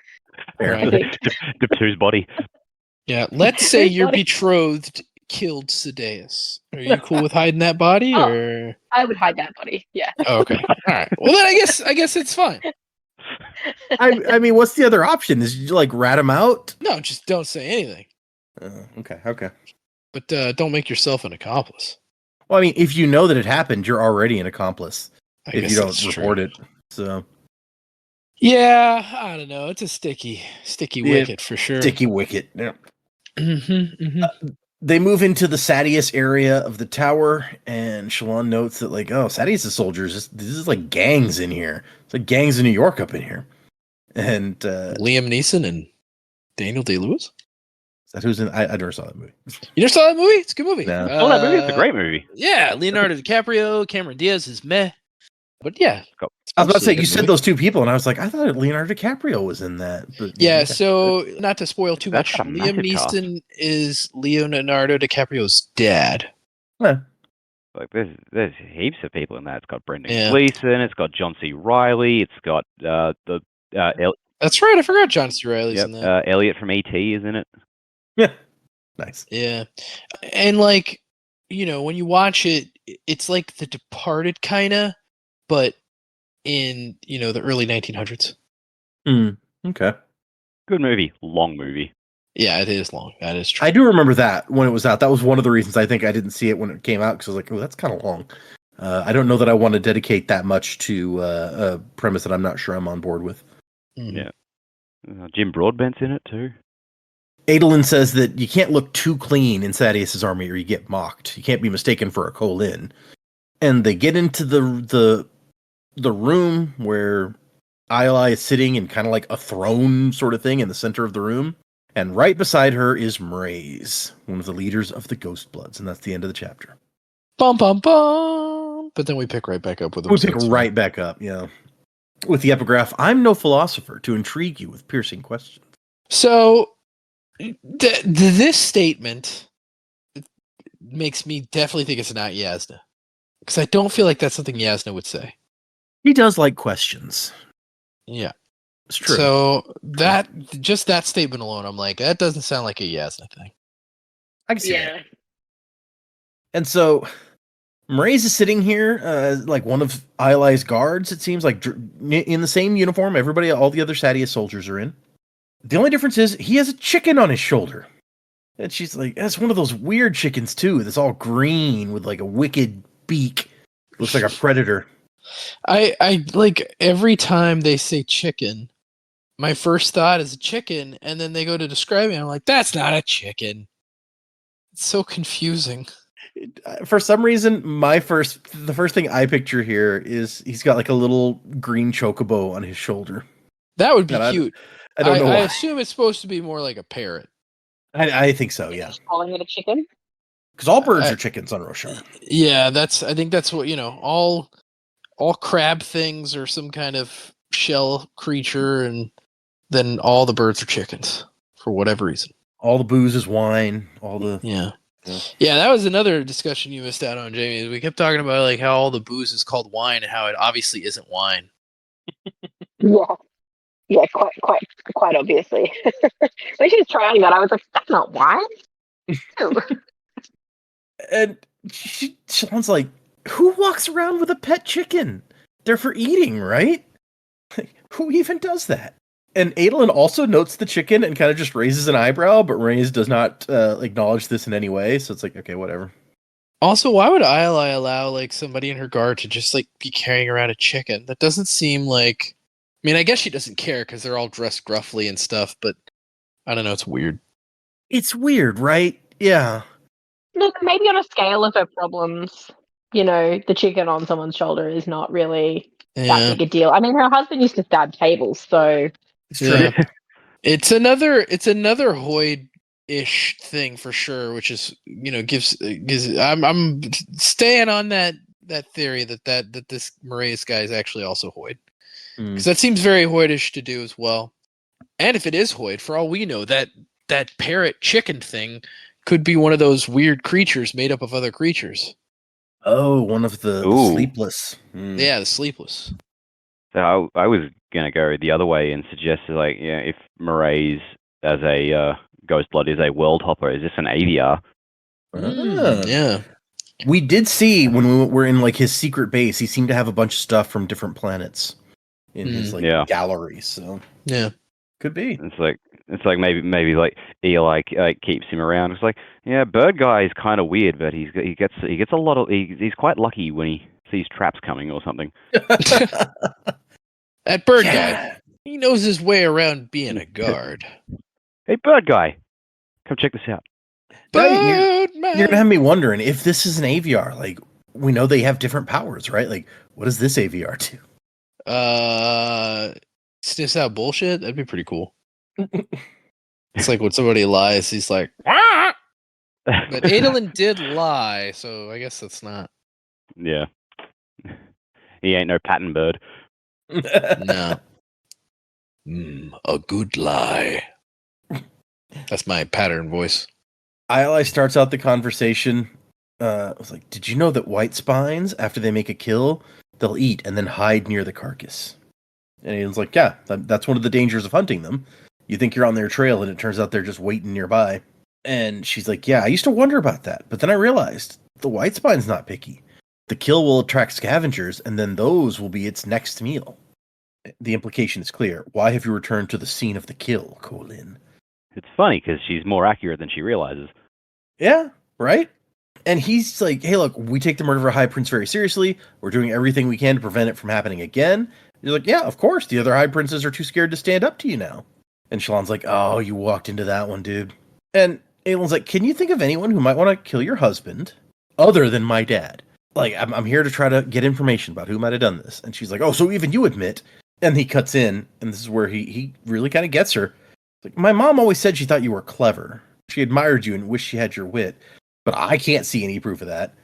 Fair. I think. Depends body. Yeah, let's say Whose your body? betrothed killed Sadeas. Are you cool with hiding that body, Oh. or? I would hide that body. Yeah. Oh, okay, all right. Well, then I guess it's fine. I mean, what's the other option? Is you like rat him out? No, just don't say anything. Okay. But don't make yourself an accomplice. Well, I mean, if you know that it happened, you're already an accomplice. I If guess you don't that's report true. it, so Yeah, I don't know. It's a sticky Yeah. wicket for sure. sticky wicket. Yeah. Mm-hmm. They move into the Sadius area of the tower, and Shalon notes that, like, oh, Sadius' soldiers, this is like gangs in here. It's like gangs in New York up in here. And Liam Neeson and Daniel Day-Lewis. is that who's in? I never saw that movie. You never saw that movie? It's a good movie. No. Oh, that movie. It's a great movie. Yeah, Leonardo DiCaprio, Cameron Diaz is meh. But yeah. I was about to say, absolutely you good said movie. those two people, and I was like, I thought Leonardo DiCaprio was in that. But Yeah, okay. so not to spoil too That's much, got a Liam massive cast. Neeson is Leonardo DiCaprio's dad. Yeah. Like there's heaps of people in that. It's got Brendan Yeah. Gleeson. It's got John C. Reilly. It's got That's right, I forgot John C. Reilly's in that. Elliot from E.T. is in it. Yeah. Nice. Yeah. And like, when you watch it, it's like The Departed kinda, but in, the early 1900s. Okay. Good movie. Long movie. Yeah, it is long. That is true. I do remember that when it was out. That was one of the reasons I think I didn't see it when it came out, because I was like, oh, that's kind of long. I don't know that I want to dedicate that much to a premise that I'm not sure I'm on board with. Mhm. Yeah. Jim Broadbent's in it too. Adolin says that you can't look too clean in Sadius' army or you get mocked. You can't be mistaken for a Kholin. And they get into the room where Ayla is sitting in kind of like a throne sort of thing in the center of the room. And right beside her is Mraize, one of the leaders of the Ghost Bloods. And that's the end of the chapter. Bum bum bum. But then we pick right back up with them. We so pick it's fine. right back up, yeah. With the epigraph, I'm no philosopher to intrigue you with piercing questions. So this statement makes me definitely think it's not Yasna, because I don't feel like that's something Yasna would say. He does like questions. Yeah. It's true. So that statement alone, I'm like, that doesn't sound like a Yasna thing. I can see that. And so Mraize is sitting here like one of Ayla's guards, it seems, like in the same uniform all the other Sadius soldiers are in. The only difference is he has a chicken on his shoulder. And she's like, that's one of those weird chickens too, that's all green with like a wicked beak. Looks like a predator. I like every time they say chicken, my first thought is a chicken, and then they go to describe it, and I'm like, that's not a chicken. It's so confusing. For some reason, the first thing I picture here is he's got like a little green chocobo on his shoulder. That would be And cute. I don't know why. I assume it's supposed to be more like a parrot. I think so, yeah. Just calling it a chicken. Because all birds are chickens on Roshar. Yeah, I think that's what, all crab things are some kind of shell creature, and then all the birds are chickens for whatever reason. All the booze is wine. Yeah, that was another discussion you missed out on, Jamie. We kept talking about like how all the booze is called wine and how it obviously isn't wine. Yeah, quite obviously. When she was trying that, I was like, that's not wine. Ew. And Shalon's like, who walks around with a pet chicken? They're for eating, right? Who even does that? And Adolin also notes the chicken and kind of just raises an eyebrow, but Reyes does not acknowledge this in any way. So it's like, okay, whatever. Also, why would Ayla allow like somebody in her guard to just like be carrying around a chicken? That doesn't seem like. I mean, I guess she doesn't care because they're all dressed gruffly and stuff, but I don't know. It's weird. It's weird, right? Yeah. Look, maybe on a scale of her problems, the chicken on someone's shoulder is not really that big a deal. I mean, her husband used to stab tables, so It's true. It's another Hoyd-ish thing for sure, which is gives. I'm staying on that theory that this Mraize guy is actually also Hoyd, because that seems very Hoydish to do as well. And if it is Hoyd, for all we know, that parrot chicken thing could be one of those weird creatures made up of other creatures. Oh, one of the Ooh. sleepless. Hmm. Yeah, the sleepless. So I was gonna go the other way and suggest like, yeah, if Marae's as a Ghost Blood is a world hopper, is this an AVR? Ah. Yeah. We did see when we were in like his secret base, he seemed to have a bunch of stuff from different planets in his like Yeah. gallery. So Yeah. could be. It's like maybe like Eli keeps him around. It's like, yeah, Bird Guy is kind of weird, but he gets a lot of he's quite lucky when he sees traps coming or something. That bird guy, Yeah. he knows his way around being a guard. Hey, Bird Guy, come check this out. No, Birdman. you're gonna have me wondering if this is an AVR. Like we know they have different powers, right? Like what does this AVR do? Sniffs out bullshit. That'd be pretty cool. It's like when somebody lies, he's like, "Wah!" But Adolin did lie, so I guess that's not. Yeah, he ain't no pattern bird. No. A good lie. That's my pattern voice. ILI starts out the conversation. I was like, "Did you know that white spines, after they make a kill, they'll eat and then hide near the carcass?" And he was like, "Yeah, that's one of the dangers of hunting them. You think you're on their trail, and it turns out they're just waiting nearby." And she's like, "Yeah, I used to wonder about that, but then I realized the white spine's not picky. The kill will attract scavengers, and then those will be its next meal." The implication is clear. Why have you returned to the scene of the kill, Colin? It's funny because she's more accurate than she realizes. Yeah, right? And he's like, "Hey, look, we take the murder of our High Prince very seriously. We're doing everything we can to prevent it from happening again." You're like, "Yeah, of course. The other High Princes are too scared to stand up to you now." And Shallan's like, "Oh, you walked into that one, dude." And Aelin's like, "Can you think of anyone who might want to kill your husband other than my dad? Like, I'm here to try to get information about who might have done this." And she's like, "Oh, so even you admit?" And he cuts in, and this is where he really kind of gets her. Like, "My mom always said she thought you were clever. She admired you and wished she had your wit, but I can't see any proof of that.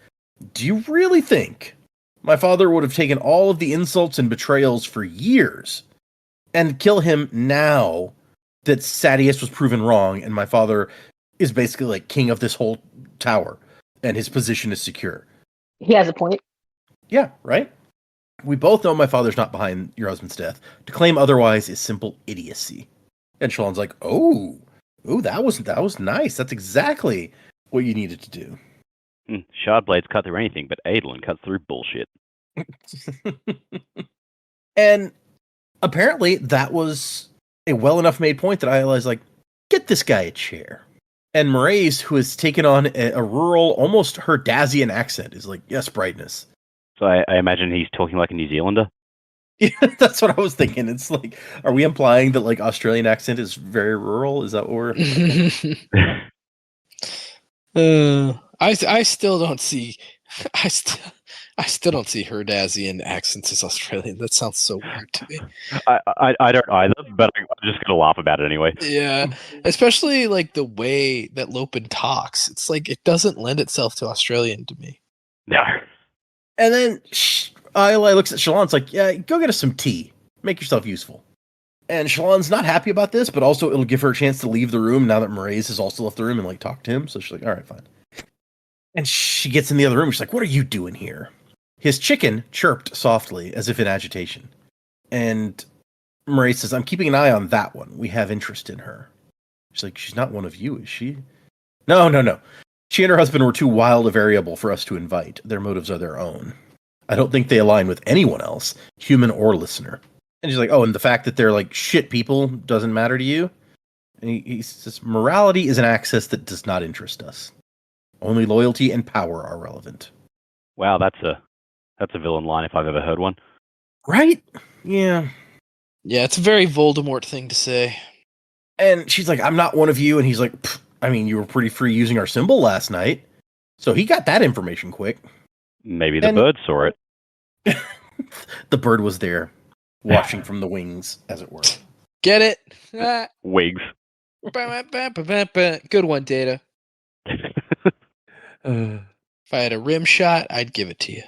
Do you really think my father would have taken all of the insults and betrayals for years and kill him now that Sadeas was proven wrong and my father is basically like king of this whole tower and his position is secure?" He has a point. Yeah, right? "We both know my father's not behind your husband's death. To claim otherwise is simple idiocy." And Shallan's like, "Oh, that was nice. That's exactly what you needed to do." Shard blades cut through anything, but Adolin cuts through bullshit. And apparently that was a well enough made point that I was like, "Get this guy a chair." And Maraise, who has taken on a rural, almost Herdazian accent, is like, "Yes, brightness." So I imagine he's talking like a New Zealander. Yeah, that's what I was thinking. It's like, are we implying that like Australian accent is very rural? Is that what we're? I still don't see. I still don't see Herdazian accents as Australian. That sounds so weird to me. I don't either, but I'm just gonna laugh about it anyway. Yeah, especially like the way that Lopin talks. It's like it doesn't lend itself to Australian to me. No. And then Eli looks at Shallan's like, "Yeah, go get us some tea. Make yourself useful." And Shallan's not happy about this, but also it'll give her a chance to leave the room now that Maraise has also left the room and like talked to him. So she's like, "All right, fine." And she gets in the other room. She's like, "What are you doing here?" His chicken chirped softly as if in agitation. And Maraise says, "I'm keeping an eye on that one. We have interest in her." She's like, "She's not one of you, is she?" No. She and her husband were too wild a variable for us to invite. Their motives are their own. I don't think they align with anyone else, human or listener. And she's like, "Oh, and the fact that they're like shit people doesn't matter to you?" And he says, "Morality is an axis that does not interest us. Only loyalty and power are relevant." Wow, that's a villain line if I've ever heard one. Right? Yeah. Yeah, it's a very Voldemort thing to say. And she's like, "I'm not one of you." And he's like, "I mean, you were pretty free using our symbol last night." So he got that information quick. Maybe the bird saw it. The bird was there, watching from the wings, as it were. Get it? Ah. Wigs. Good one, Data. If I had a rim shot, I'd give it to you.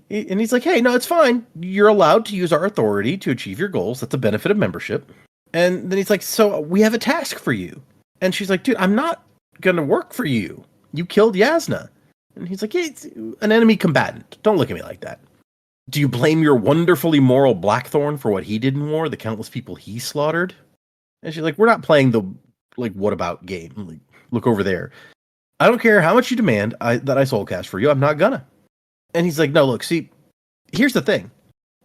And he's like, "Hey, no, it's fine. You're allowed to use our authority to achieve your goals. That's the benefit of membership." And then he's like, "So we have a task for you." And she's like, "Dude, I'm not going to work for you. You killed Yasna." And And he's like, yeah, it's an enemy combatant. Don't look at me like that. Do you blame your wonderfully moral Blackthorn for what he did in war, the countless people he slaughtered? And she's like, we're not playing the, like, what about game? Like, look over there. I don't care how much you demand that I soulcast for you. I'm not gonna. And he's like, no, look, see, here's the thing.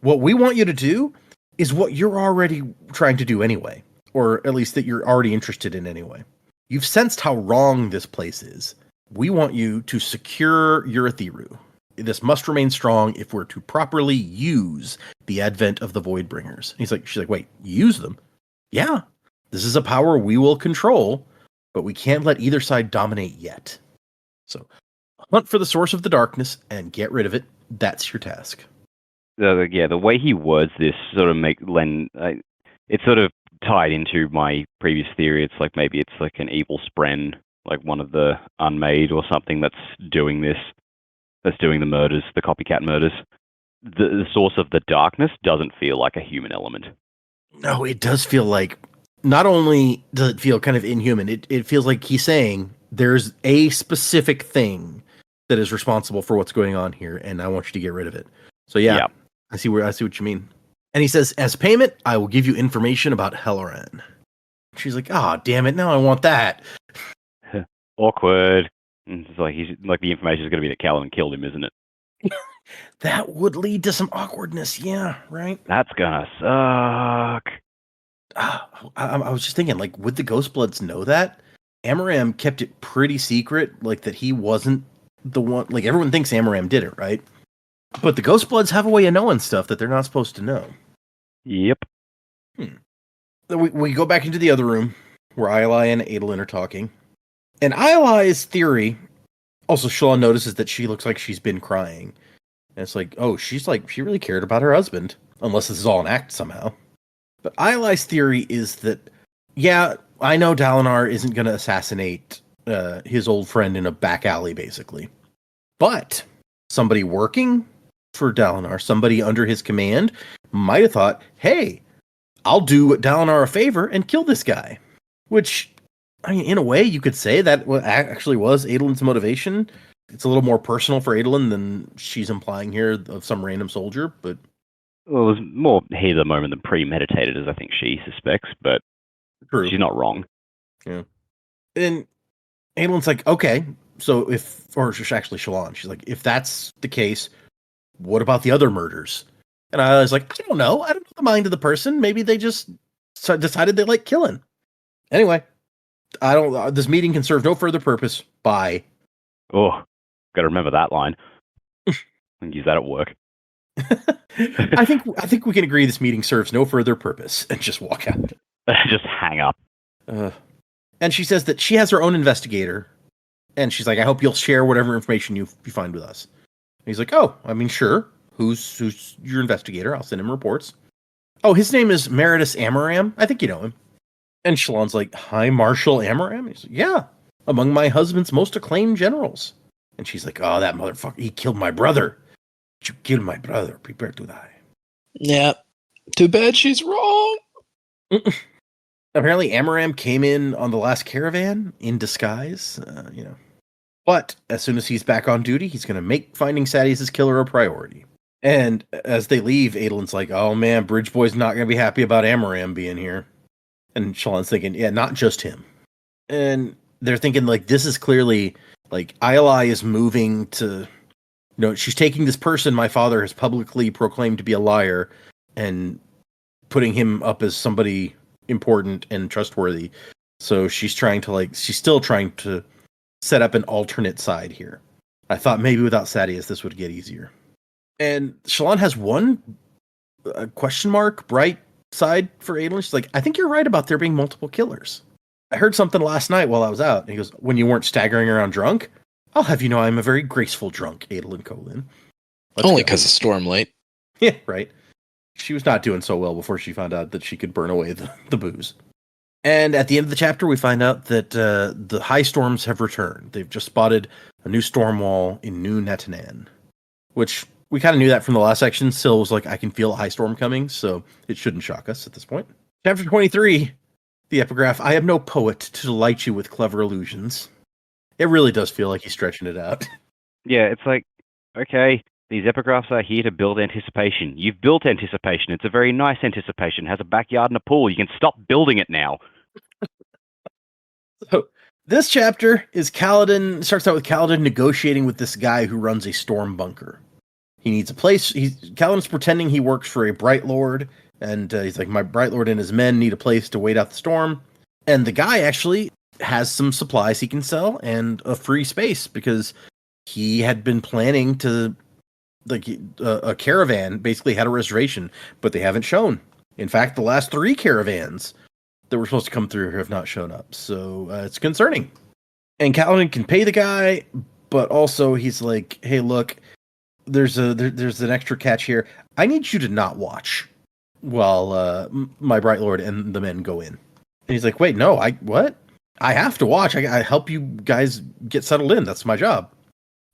What we want you to do is what you're already trying to do anyway. Or at least that you're already interested in anyway. You've sensed how wrong this place is. We want you to secure Urithiru. This must remain strong if we're to properly use the advent of the Voidbringers. She's like, wait, use them? Yeah, this is a power we will control, but we can't let either side dominate yet. So, hunt for the source of the darkness and get rid of it. That's your task. The way he words this sort of it's sort of tied into my previous theory. It's like maybe it's like an evil spren, like one of the unmade or something that's doing this. That's doing the murders, the copycat murders. The source of the darkness doesn't feel like a human element. No, it does feel like, not only does it feel kind of inhuman, it feels like he's saying there's a specific thing that is responsible for what's going on here, and I want you to get rid of it. So yeah. I see what you mean. And he says, as payment, I will give you information about Helloran. She's like, oh, damn it, now I want that. Awkward. It's like the information is going to be that Caliban killed him, isn't it? That would lead to some awkwardness, yeah, right? That's gonna suck. I was just thinking, like, would the Ghostbloods know that? Amaram kept it pretty secret, like that he wasn't the one. Like, everyone thinks Amaram did it, right? But the Ghostbloods have a way of knowing stuff that they're not supposed to know. Yep. We go back into the other room where Ayla and Adolin are talking. And Ayla's theory, also Shalon notices that she looks like she's been crying. And it's like, oh, she really cared about her husband. Unless this is all an act somehow. But Ayla's theory is that, yeah, I know Dalinar isn't going to assassinate his old friend in a back alley, basically. But somebody working for Dalinar, somebody under his command, might have thought, hey, I'll do Dalinar a favor and kill this guy. Which, I mean, in a way, you could say that actually was Adolin's motivation. It's a little more personal for Adolin than she's implying here of some random soldier, but... Well, it was more heat of the moment than premeditated, as I think she suspects, but True. She's not wrong. Yeah. And Adolin's like, okay, so actually Shalon, she's like, if that's the case, what about the other murders? And I was like, I don't know the mind of the person. Maybe they just decided they like killing. Anyway, this meeting can serve no further purpose. Bye. Oh, gotta remember that line. And use that at work. I think we can agree this meeting serves no further purpose and just walk out. Just hang up. And she says that she has her own investigator. And she's like, I hope you'll share whatever information you find with us. And he's like, oh, I mean, sure. Who's your investigator? I'll send him reports. Oh, his name is Meritus Amaram. I think you know him. And Shalon's like, High Marshal Amaram? He's like, yeah, among my husband's most acclaimed generals. And she's like, oh, that motherfucker, he killed my brother. You killed my brother. Prepare to die. Yeah. Too bad she's wrong. Apparently, Amaram came in on the last caravan in disguise, But as soon as he's back on duty, he's going to make finding Sadeas' killer a priority. And as they leave, Adolin's like, oh man, Bridge Boy's not going to be happy about Amaram being here. And Shalon's thinking, yeah, not just him. And they're thinking, like, this is clearly, like, Ayla is moving to, she's taking this person my father has publicly proclaimed to be a liar and putting him up as somebody important and trustworthy. So she's still trying to set up an alternate side here. I thought maybe without Sadeas this would get easier. And Shalon has one question mark bright side for Adolin. She's like, I think you're right about there being multiple killers. I heard something last night while I was out. And he goes, when you weren't staggering around drunk? I'll have you know I'm a very graceful drunk, Adolin Colin. Only because of Stormlight. Yeah, right. She was not doing so well before she found out that she could burn away the booze. And at the end of the chapter, we find out that the high storms have returned. They've just spotted a new storm wall in New Netanan, which we kind of knew that from the last section. Syl was like, I can feel a high storm coming, so it shouldn't shock us at this point. Chapter 23, the epigraph, I am no poet to delight you with clever illusions. It really does feel like he's stretching it out. Yeah, it's like, okay, these epigraphs are here to build anticipation. You've built anticipation. It's a very nice anticipation. It has a backyard and a pool. You can stop building it now. So this chapter is Kaladin, starts out with Kaladin negotiating with this guy who runs a storm bunker. He needs a place. Kaladin's pretending he works for a Bright Lord, and he's like, my Bright Lord and his men need a place to wait out the storm. And the guy actually has some supplies he can sell and a free space because he had been planning to, like, a caravan basically had a reservation, but they haven't shown. In fact, the last 3 caravans that were supposed to come through have not shown up, so it's concerning. And Kaladin can pay the guy, but also he's like, hey, look, there's an extra catch here. I need you to not watch while my Bright Lord and the men go in. And he's like, wait, no, what? I have to watch. I help you guys get settled in. That's my job.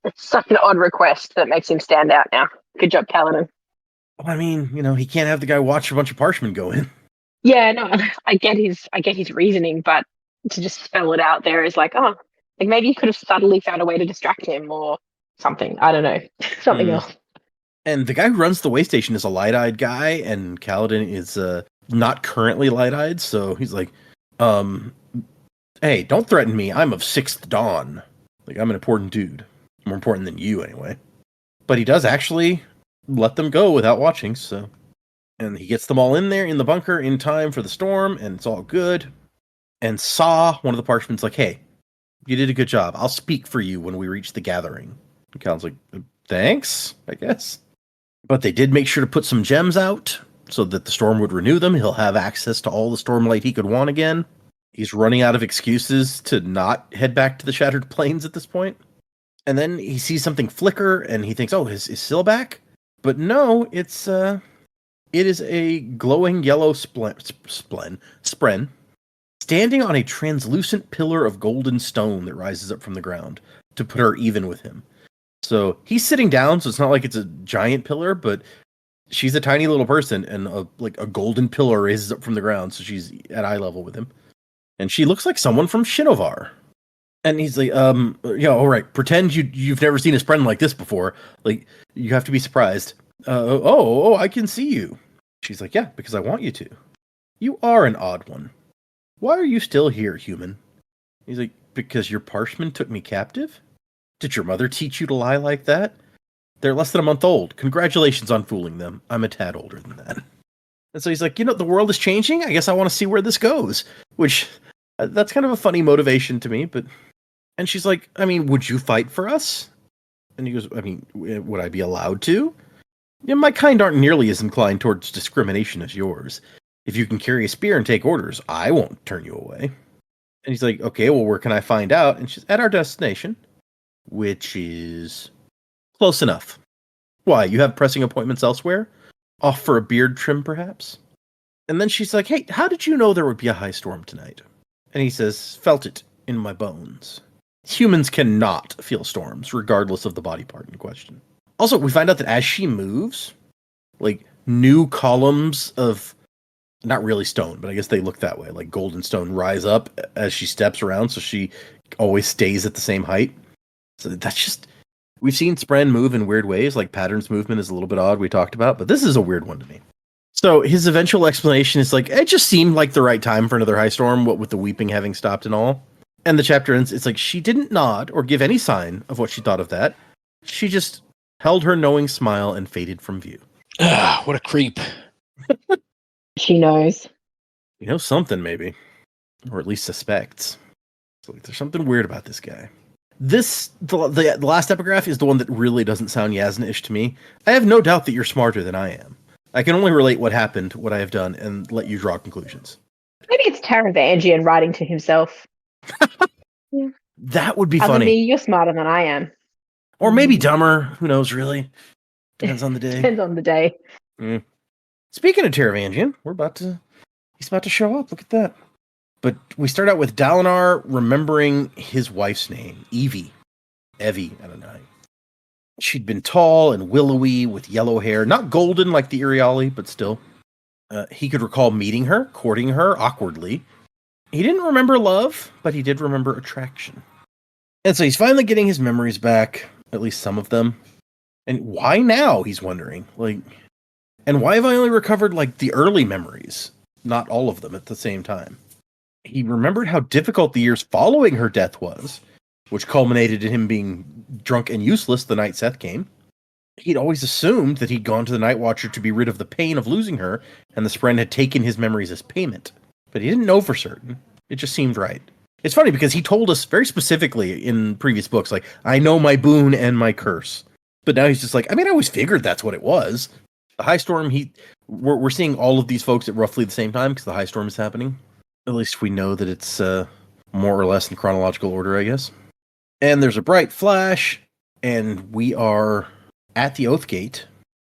It's such an odd request that makes him stand out now. Good job, Kaladin. Well, I mean, he can't have the guy watch a bunch of parshmen go in. Yeah, no, I get his reasoning, but to just spell it out there is like, oh, like maybe you could have subtly found a way to distract him or something. I don't know. Something else. And the guy who runs the way station is a light-eyed guy, and Kaladin is not currently light-eyed, so he's like, hey, don't threaten me. I'm of 6th Dawn. Like, I'm an important dude. More important than you, anyway. But he does actually let them go without watching, so... And he gets them all in there, in the bunker, in time for the storm, and it's all good. And Saw, one of the parchmen's like, hey, you did a good job. I'll speak for you when we reach the gathering. And Cal's like, thanks, I guess. But they did make sure to put some gems out so that the storm would renew them. He'll have access to all the stormlight he could want again. He's running out of excuses to not head back to the Shattered Plains at this point. And then he sees something flicker, and he thinks, oh, is Syl back? But no, it is a glowing yellow spren standing on a translucent pillar of golden stone that rises up from the ground to put her even with him. So he's sitting down, so it's not like it's a giant pillar, but she's a tiny little person, and a golden pillar raises up from the ground, so she's at eye level with him. And she looks like someone from Shinovar. And he's like, all right, pretend you've never seen a spren like this before. Like, you have to be surprised. I can see you. She's like, yeah, because I want you to. You are an odd one. Why are you still here, human? He's like, because your parchman took me captive? Did your mother teach you to lie like that? They're less than a month old. Congratulations on fooling them. I'm a tad older than that. And so he's like, the world is changing. I guess I want to see where this goes. Which, that's kind of a funny motivation to me, but... And she's like, I mean, would you fight for us? And he goes, I mean, would I be allowed to? Yeah, my kind aren't nearly as inclined towards discrimination as yours. If you can carry a spear and take orders, I won't turn you away. And he's like, okay, well, where can I find out? And she's at our destination, which is close enough. Why, you have pressing appointments elsewhere? Off for a beard trim, perhaps? And then she's like, hey, how did you know there would be a high storm tonight? And he says, felt it in my bones. Humans cannot feel storms, regardless of the body part in question. Also, we find out that as she moves, like, new columns of, not really stone, but I guess they look that way, like golden stone, rise up as she steps around, so she always stays at the same height. So that's just, we've seen Spren move in weird ways, like Pattern's movement is a little bit odd, we talked about, but this is a weird one to me. So his eventual explanation is like, it just seemed like the right time for another high storm, what with the weeping having stopped and all. And the chapter ends, it's like, she didn't nod or give any sign of what she thought of that. She just held her knowing smile and faded from view. What a creep. She knows. You know something, maybe. Or at least suspects. So there's something weird about this guy. The last epigraph is the one that really doesn't sound Yasna-ish to me. I have no doubt that you're smarter than I am. I can only relate what happened, what I have done, and let you draw conclusions. Maybe it's Taravangian writing to himself. Yeah. That would be Other funny. me, you're smarter than I am. Or maybe dumber. Who knows, really? Depends on the day. Depends on the day. Speaking of Taravangian, he's about to show up. Look at that. But we start out with Dalinar remembering his wife's name, Evie. Evie, I don't know. She'd been tall and willowy with yellow hair, not golden like the Iriali, but still. He could recall meeting her, courting her awkwardly. He didn't remember love, but he did remember attraction. And so he's finally getting his memories back. at least some of them. And why now, he's wondering. Like, and why have I only recovered, like, the early memories? Not all of them at the same time. He remembered how difficult the years following her death was, which culminated in him being drunk and useless the night Seth came. He'd always assumed that he'd gone to the Night Watcher to be rid of the pain of losing her, and the Spren had taken his memories as payment. But he didn't know for certain. It just seemed right. It's funny because he told us very specifically in previous books, like, I know my boon and my curse. But now he's just like, I mean, I always figured that's what it was. The High Storm, we're seeing all of these folks at roughly the same time because the High Storm is happening. At least we know that it's more or less in chronological order, I guess. And there's a bright flash, and we are at the Oathgate,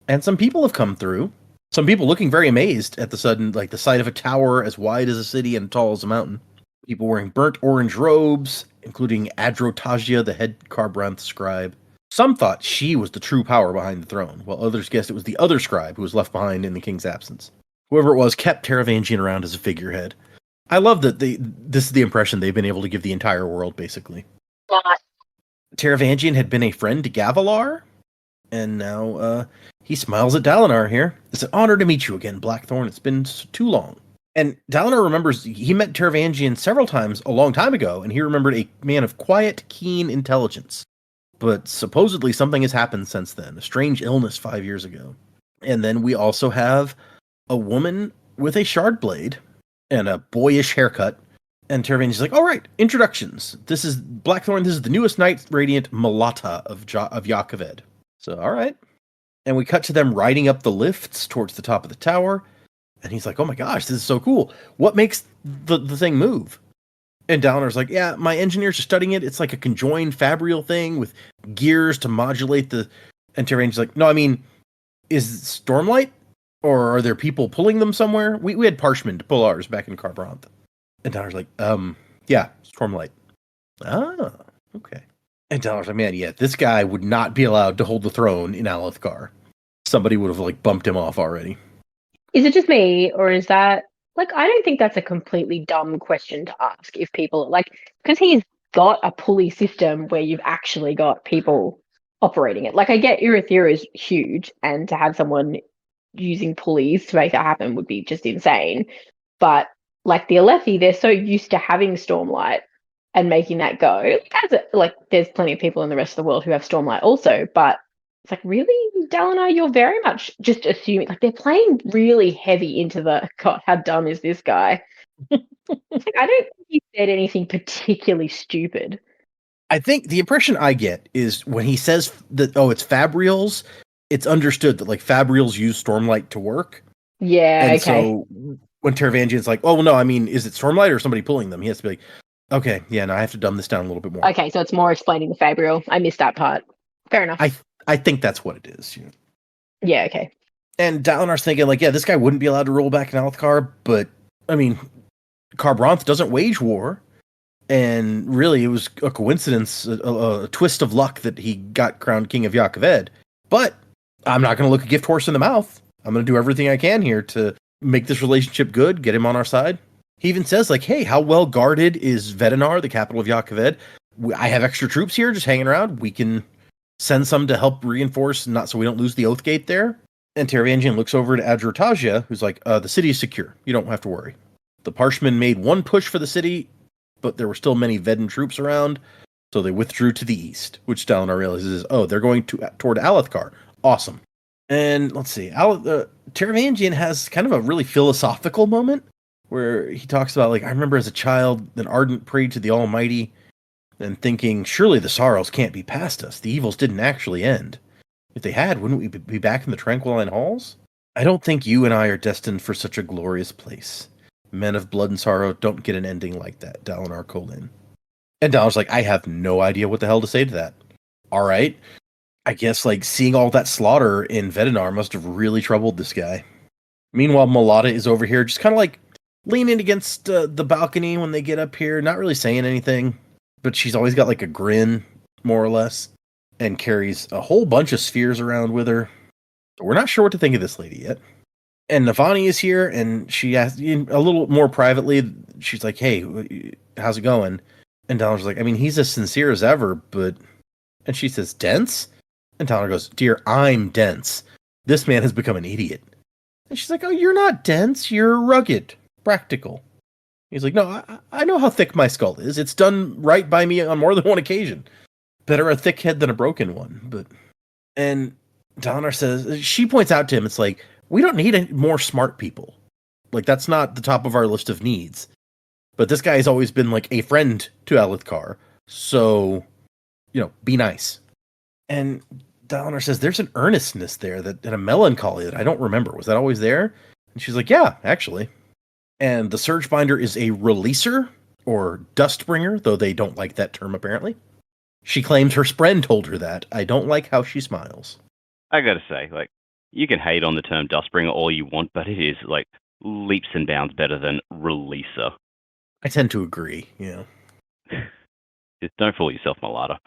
and some people have come through. Some people looking very amazed at the sudden, like the sight of a tower as wide as a city and tall as a mountain. People wearing burnt orange robes, including Adrotagia, the head Kharbranth scribe. Some thought she was the true power behind the throne, while others guessed it was the other scribe who was left behind in the king's absence. Whoever it was kept Taravangian around as a figurehead. I love that this is the impression they've been able to give the entire world, basically. Taravangian had been a friend to Gavilar, and now he smiles at Dalinar here. It's an honor to meet you again, Blackthorn. It's been too long. And Dalinar remembers he met Taravangian several times a long time ago, and he remembered a man of quiet, keen intelligence. But supposedly something has happened since then, a strange illness 5 years ago. And then we also have a woman with a shard blade and a boyish haircut. And Taravangian's like, all right, introductions. This is Blackthorn. This is the newest Knight Radiant Malata of Yakaved. So, all right. And we cut to them riding up the lifts towards the top of the tower. And he's like, oh my gosh, this is so cool. What makes the thing move? And Dalinar's like, yeah, my engineers are studying it. It's like a conjoined fabrial thing with gears to modulate the... And Taravangian's like, no, I mean, is it Stormlight? Or are there people pulling them somewhere? We had Parshman to pull ours back in Kharbranth. And Dalinar's like, yeah, Stormlight. Ah, okay. And Dalinar's like, man, yeah, this guy would not be allowed to hold the throne in Alethkar. Somebody would have, like, bumped him off already. Is it just me, or is that, like, I don't think that's a completely dumb question to ask if people, like, because he's got a pulley system where you've actually got people operating it. Like, I get Irathira is huge, and to have someone using pulleys to make that happen would be just insane. But, like, the Alethi, they're so used to having Stormlight and making that go. There's plenty of people in the rest of the world who have Stormlight also, but it's like, really, Dalinar, you're very much just assuming, like, they're playing really heavy into the, God, how dumb is this guy? It's like, I don't think he said anything particularly stupid. I think the impression I get is when he says that, oh, it's Fabrials, it's understood that, like, Fabrials use Stormlight to work. Yeah, and okay. So when Taravangian's like, oh, well, no, I mean, is it Stormlight or somebody pulling them? He has to be like, okay, yeah, no, I have to dumb this down a little bit more. Okay, so it's more explaining the Fabrial. I missed that part. Fair enough. I think that's what it is. Yeah. Yeah, okay. And Dalinar's thinking, like, yeah, this guy wouldn't be allowed to roll back in Alethkar, but, I mean, Kharbranth doesn't wage war, and really it was a coincidence, a twist of luck that he got crowned King of Yakaved. But I'm not going to look a gift horse in the mouth. I'm going to do everything I can here to make this relationship good, get him on our side. He even says, like, hey, how well guarded is Vedinar, the capital of Yakaved? I have extra troops here just hanging around. We can send some to help reinforce, not so we don't lose the Oathgate there. And Taravangian looks over to Adrotagia, who's like, the city is secure. You don't have to worry. The Parshmen made one push for the city, but there were still many Vedin troops around, so they withdrew to the east, which Dalinar realizes is, oh, they're going toward Alethkar. Awesome. And let's see, Taravangian has kind of a really philosophical moment where he talks about, like, I remember as a child, an ardent prayed to the Almighty, and thinking, surely the sorrows can't be past us. The evils didn't actually end. If they had, wouldn't we be back in the Tranquiline Halls? I don't think you and I are destined for such a glorious place. Men of blood and sorrow don't get an ending like that, Dalinar called in. And Dalinar's like, I have no idea what the hell to say to that. All right. I guess, like, seeing all that slaughter in Vedinar must have really troubled this guy. Meanwhile, Malata is over here just kind of, like, leaning against the balcony when they get up here, not really saying anything. But she's always got, like, a grin, more or less, and carries a whole bunch of spheres around with her. We're not sure what to think of this lady yet. And Navani is here, and she asks, a little more privately, she's like, hey, how's it going? And Dalinar's like, I mean, he's as sincere as ever, but And she says, dense? And Dalinar goes, dear, I'm dense. This man has become an idiot. And she's like, oh, you're not dense. You're rugged, practical. He's like, no, I know how thick my skull is. It's done right by me on more than one occasion. Better a thick head than a broken one. And Dalinar says, she points out to him, it's like, we don't need any more smart people. Like, that's not the top of our list of needs. But this guy has always been like a friend to Alethkar. So, be nice. And Dalinar says, there's an earnestness there and a melancholy that I don't remember. Was that always there? And she's like, yeah, actually. And the Surgebinder is a releaser, or dustbringer, though they don't like that term, apparently. She claims her spren told her that. I don't like how she smiles. I gotta say, like, you can hate on the term dustbringer all you want, but it is, like, leaps and bounds better than releaser. I tend to agree, yeah. Just don't fool yourself, Malata.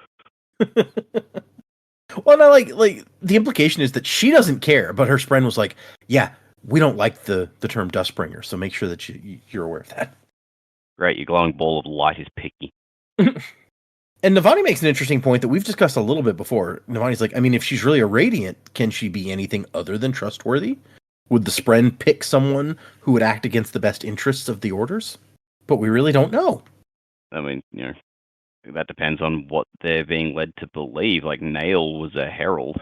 Well, no, like the implication is that she doesn't care, but her spren was like, yeah, we don't like the term dustbringer, so make sure that you're aware of that. Great, your glowing ball of light is picky. And Navani makes an interesting point that we've discussed a little bit before. Navani's like, I mean, if she's really a Radiant, can she be anything other than trustworthy? Would the spren pick someone who would act against the best interests of the orders? But we really don't know. I mean, that depends on what they're being led to believe. Like, Nail was a herald.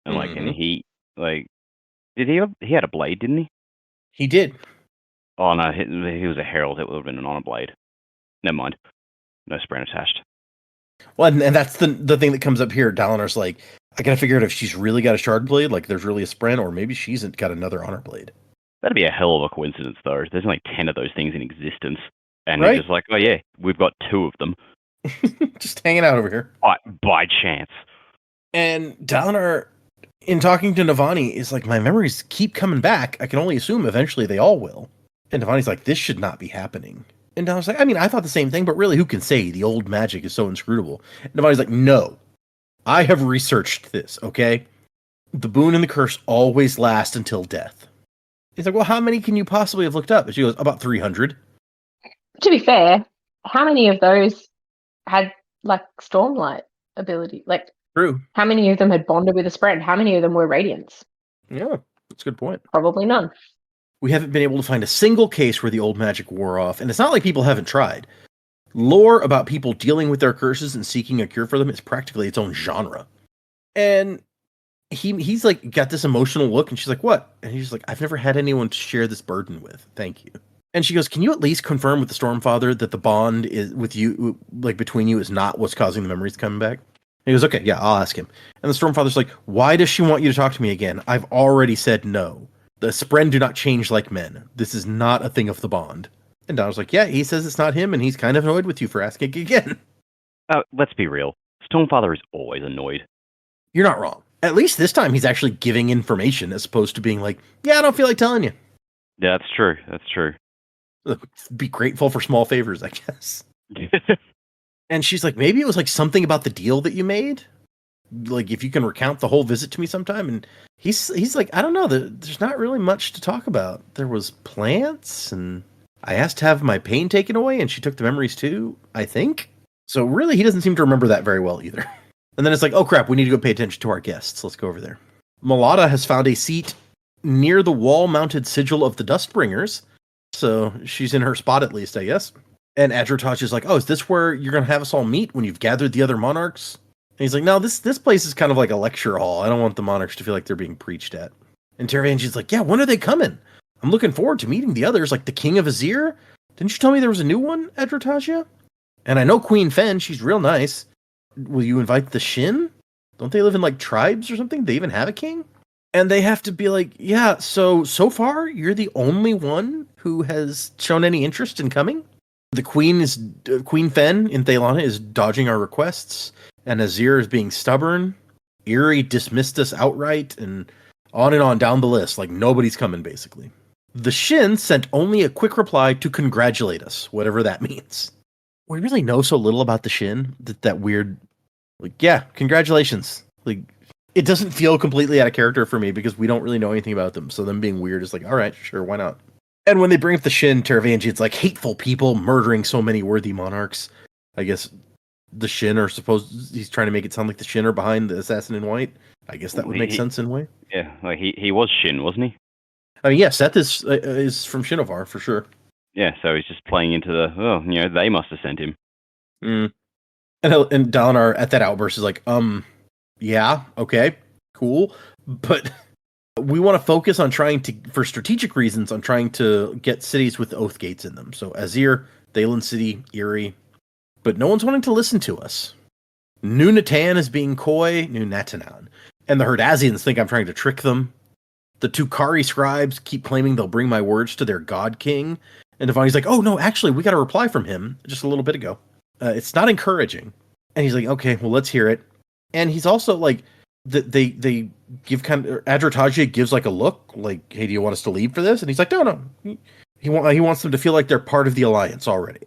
And, and he had a blade, didn't he? He did. Oh, no, he was a herald. It would have been an honor blade. Never mind. No spren attached. Well, and that's the thing that comes up here. Dalinar's like, I gotta figure out if she's really got a shard blade, like there's really a spren, or maybe she's got another honor blade. That'd be a hell of a coincidence, though. There's only 10 of those things in existence. And right? It's just like, oh yeah, we've got 2 of them. Just hanging out over here. By chance. And Dalinar, in talking to Navani, is like, my memories keep coming back. I can only assume eventually they all will. And Navani's like, this should not be happening. And Dalinar's like, I mean, I thought the same thing, but really, who can say? The old magic is so inscrutable. And Navani's like, no. I have researched this, okay? The boon and the curse always last until death. He's like, well, how many can you possibly have looked up? And she goes, about 300. To be fair, how many of those had, like, Stormlight ability? Like, true. How many of them had bonded with a spren? How many of them were Radiants? Yeah, that's a good point. Probably none. We haven't been able to find a single case where the old magic wore off, and it's not like people haven't tried. Lore about people dealing with their curses and seeking a cure for them is practically its own genre. And he's like got this emotional look, and she's like, what? And he's like, I've never had anyone to share this burden with. Thank you. And she goes, can you at least confirm with the Stormfather that the bond is with you, like between you, is not what's causing the memories coming back? And he goes, okay, yeah, I'll ask him. And the Stormfather's like, why does she want you to talk to me again? I've already said no. The spren do not change like men. This is not a thing of the bond. And Donald's like, yeah, he says it's not him, and he's kind of annoyed with you for asking again. Let's be real. Stormfather is always annoyed. You're not wrong. At least this time he's actually giving information as opposed to being like, yeah, I don't feel like telling you. Yeah, that's true. That's true. Be grateful for small favors, I guess. And she's like, maybe it was like something about the deal that you made. Like, if you can recount the whole visit to me sometime. And he's like, I don't know. There's not really much to talk about. There was plants, and I asked to have my pain taken away, and she took the memories too, I think. So really, he doesn't seem to remember that very well either. And then it's like, oh crap, we need to go pay attention to our guests. Let's go over there. Malata has found a seat near the wall-mounted sigil of the Dustbringers. So she's in her spot at least, I guess. And Adrotaj is like, oh, is this where you're going to have us all meet when you've gathered the other monarchs? And he's like, no, this place is kind of like a lecture hall. I don't want the monarchs to feel like they're being preached at. And Taravangian's like, yeah, when are they coming? I'm looking forward to meeting the others, like the King of Azir. Didn't you tell me there was a new one, Adrotagia? And I know Queen Fen, she's real nice. Will you invite the Shin? Don't they live in like tribes or something? They even have a king? And they have to be like, yeah, so far you're the only one who has shown any interest in coming. The Queen Fen in Thelana is dodging our requests, and Azir is being stubborn. Eerie dismissed us outright, and on down the list. Like, nobody's coming, basically. The Shin sent only a quick reply to congratulate us, whatever that means. We really know so little about the Shin that weird, like, yeah, congratulations. Like, it doesn't feel completely out of character for me because we don't really know anything about them. So them being weird is like, all right, sure, why not? And when they bring up the Shin, Taravangian's like, hateful people murdering so many worthy monarchs. I guess the Shin are supposed. He's trying to make it sound like the Shin are behind the Assassin in White. I guess that would make sense in a way. Yeah, like he was Shin, wasn't he? I mean, yeah, Seth is from Shinovar for sure. Yeah, so he's just playing into the they must have sent him. Mm. And Dalinar at that outburst is like, yeah, okay, cool, but we want to focus on trying to, for strategic reasons, on trying to get cities with oath gates in them. So Azir, Thaylen City, Iri, but no one's wanting to listen to us. New Natan is being coy, New Natanan, and the Herdazians think I'm trying to trick them. The Tukari scribes keep claiming they'll bring my words to their god king, and Devani's like, oh no, actually, we got a reply from him just a little bit ago. It's not encouraging. And he's like, okay, well, let's hear it. And he's also like, they give Adrotagia gives like a look, like, hey, do you want us to leave for this? And he's like, no. He wants them to feel like they're part of the alliance already.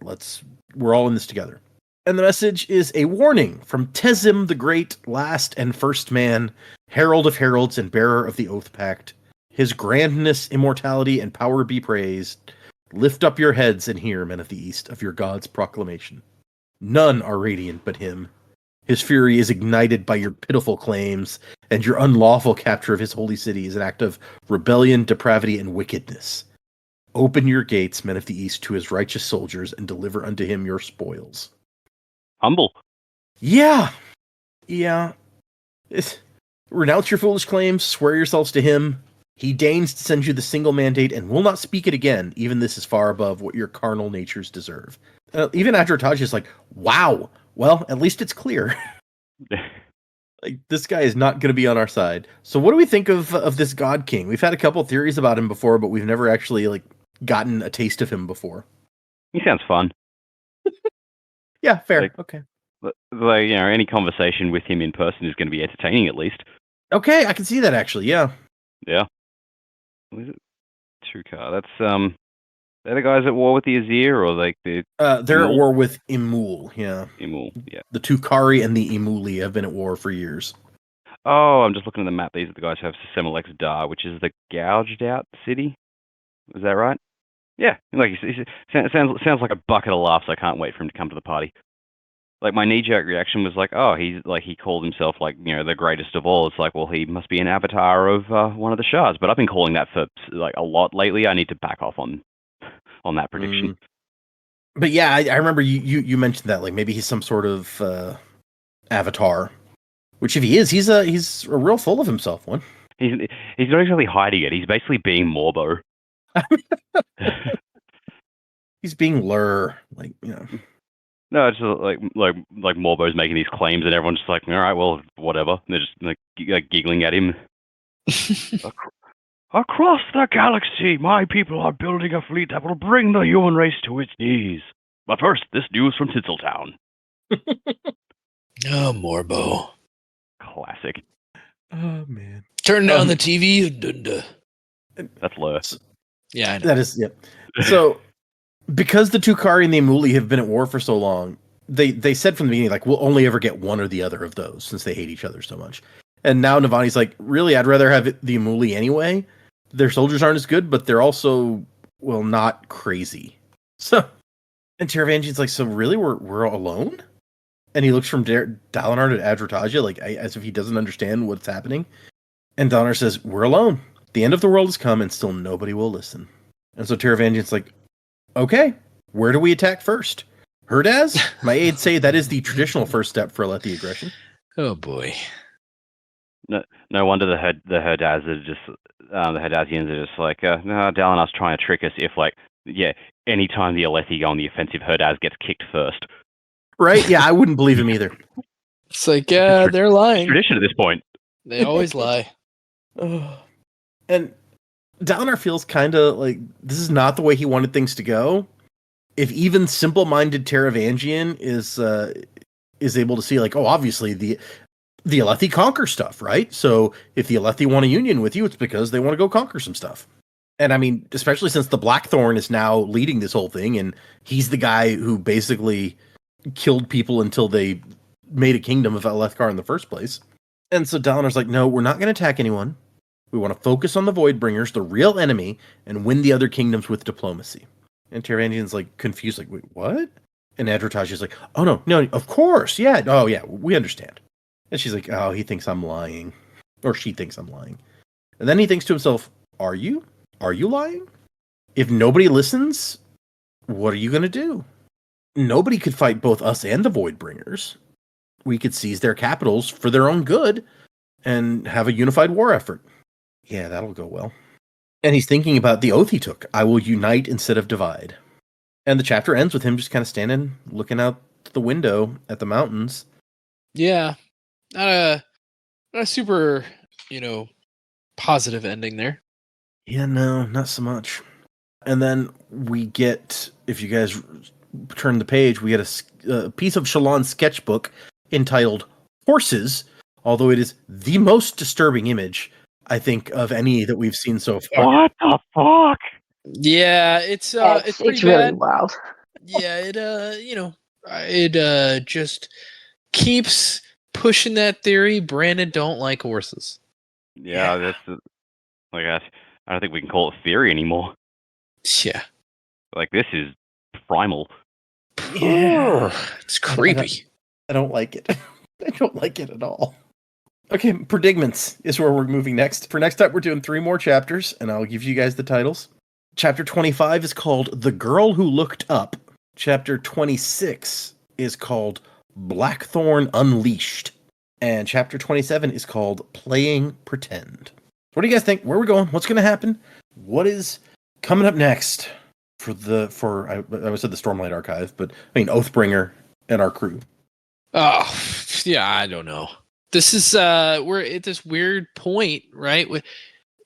We're all in this together. And the message is a warning from Tezim the Great, last and first man, herald of heralds and bearer of the Oath Pact. His grandness, immortality, and power be praised. Lift up your heads and hear, men of the East, of your God's proclamation. None are radiant but him. His fury is ignited by your pitiful claims, and your unlawful capture of his holy city is an act of rebellion, depravity, and wickedness. Open your gates, men of the East, to his righteous soldiers, and deliver unto him your spoils. Humble. Yeah. Renounce your foolish claims, swear yourselves to him. He deigns to send you the single mandate, and will not speak it again. Even this is far above what your carnal natures deserve. Even Adrotagia is like, wow, well, at least it's clear. Like, this guy is not going to be on our side. So what do we think of this God King? We've had a couple theories about him before, but we've never actually gotten a taste of him before. He sounds fun. Yeah, fair. Okay. Any conversation with him in person is going to be entertaining at least. Okay, I can see that actually, yeah. Yeah. What is it? Tukar. That's they're the guys at war with the Azir, or they're at war with Imul, yeah. Imul, yeah. The Tukari and the Imuli have been at war for years. Oh, I'm just looking at the map. These are the guys who have Semelex Dar, which is the gouged out city. Is that right? Yeah. Like sounds like a bucket of laughs. I can't wait for him to come to the party. Like, my knee-jerk reaction was like, oh, he called himself the greatest of all. It's like, well, he must be an avatar of one of the shards. But I've been calling that for a lot lately. I need to back off on that prediction. But yeah, I remember you mentioned that, like, maybe he's some sort of avatar. Which, if he is, he's a real full of himself one. He's not exactly hiding it. He's basically being Morbo. He's being Lur, No, it's just like Morbo's making these claims, and everyone's just like, all right, well, whatever. And they're just giggling at him. Across the galaxy, my people are building a fleet that will bring the human race to its knees. But first, this news from Tinseltown. Oh, Morbo. Classic. Oh, man. Turn down the TV. That's Lur. Yeah, I know. That is, yep. So, because the Tukari and the Imuli have been at war for so long, they said from the beginning, we'll only ever get one or the other of those, since they hate each other so much. And now Navani's like, really, I'd rather have the Imuli anyway. Their soldiers aren't as good, but they're also, well, not crazy. So, and Taravangian's like, so really, we're alone? And he looks from Dalinar to Adrotagia, as if he doesn't understand what's happening. And Dalinar says, we're alone. The end of the world has come, and still nobody will listen. And so Taravangian's like, okay, where do we attack first? Herdaz? My aides say that is the traditional first step for Alethi aggression. Oh boy. No wonder the Herdaz are just the Herdazians are just like, no, Dalinar's trying to trick us. If anytime the Alethi go on the offensive, Herdaz gets kicked first. Right? Yeah, I wouldn't believe him either. It's like, they're lying. Tradition at this point. They always lie. And Dalinar feels kind of like this is not the way he wanted things to go. If even simple-minded Taravangian is able to see, obviously the Alethi conquer stuff, right? So if the Alethi want a union with you, it's because they want to go conquer some stuff. And I mean, especially since the Blackthorn is now leading this whole thing, and he's the guy who basically killed people until they made a kingdom of Alethkar in the first place. And so Dalinar's like, no, we're not going to attack anyone. We want to focus on the Voidbringers, the real enemy, and win the other kingdoms with diplomacy. And Taravangian's confused, wait, what? And Advertise is like, oh, no, of course. Yeah. Oh, yeah, we understand. And she's like, oh, he thinks I'm lying. Or she thinks I'm lying. And then he thinks to himself, are you? Are you lying? If nobody listens, what are you going to do? Nobody could fight both us and the Voidbringers. We could seize their capitals for their own good and have a unified war effort. Yeah, that'll go well. And he's thinking about the oath he took. I will unite instead of divide. And the chapter ends with him just kind of standing, looking out the window at the mountains. Yeah. Not a super, positive ending there. Yeah, no, not so much. And then we get, if you guys turn the page, we get a piece of Shallan's sketchbook entitled Horses, although it is the most disturbing image, I think, of any that we've seen so far. What the fuck? Yeah, it's pretty it's really bad. wild. Yeah, it just keeps pushing that theory. Brandon don't like horses. Yeah, that's like I don't think we can call it theory anymore. Yeah. Like this is primal. Yeah. It's creepy. I don't like it. I don't like it at all. Okay, predicaments is where we're moving next. For next up, we're doing 3 more chapters, and I'll give you guys the titles. Chapter 25 is called The Girl Who Looked Up. Chapter 26 is called Blackthorn Unleashed. And chapter 27 is called Playing Pretend. What do you guys think? Where are we going? What's going to happen? What is coming up next for I said the Stormlight Archive, but I mean Oathbringer and our crew? Oh, yeah, I don't know. This is we're at this weird point, right?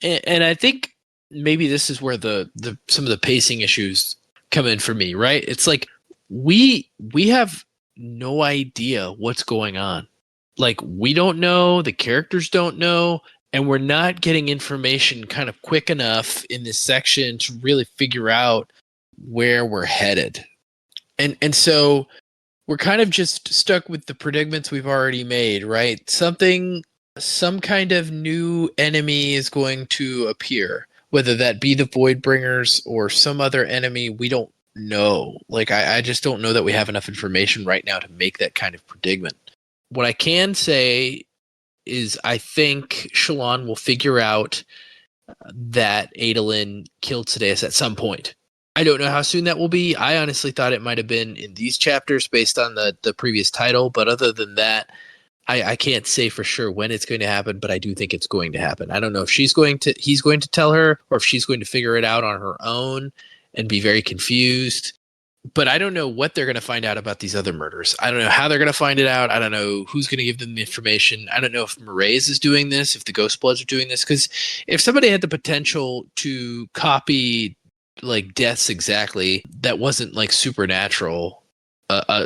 And I think maybe this is where the some of the pacing issues come in for me, right? It's like we have no idea what's going on. Like we don't know, the characters don't know, and we're not getting information kind of quick enough in this section to really figure out where we're headed. And so we're kind of just stuck with the predicaments we've already made, right? Some kind of new enemy is going to appear, whether that be the Voidbringers or some other enemy, we don't know. Like, I just don't know that we have enough information right now to make that kind of predicament. What I can say is I think Shallan will figure out that Adolin killed Sadeas at some point. I don't know how soon that will be. I honestly thought it might have been in these chapters based on the previous title, but other than that, I can't say for sure when it's going to happen, but I do think it's going to happen. I don't know if he's going to tell her or if she's going to figure it out on her own and be very confused. But I don't know what they're going to find out about these other murders. I don't know how they're going to find it out. I don't know who's going to give them the information. I don't know if Mraize is doing this, if the Ghostbloods are doing this, because if somebody had the potential to copy like deaths exactly, that wasn't like supernatural,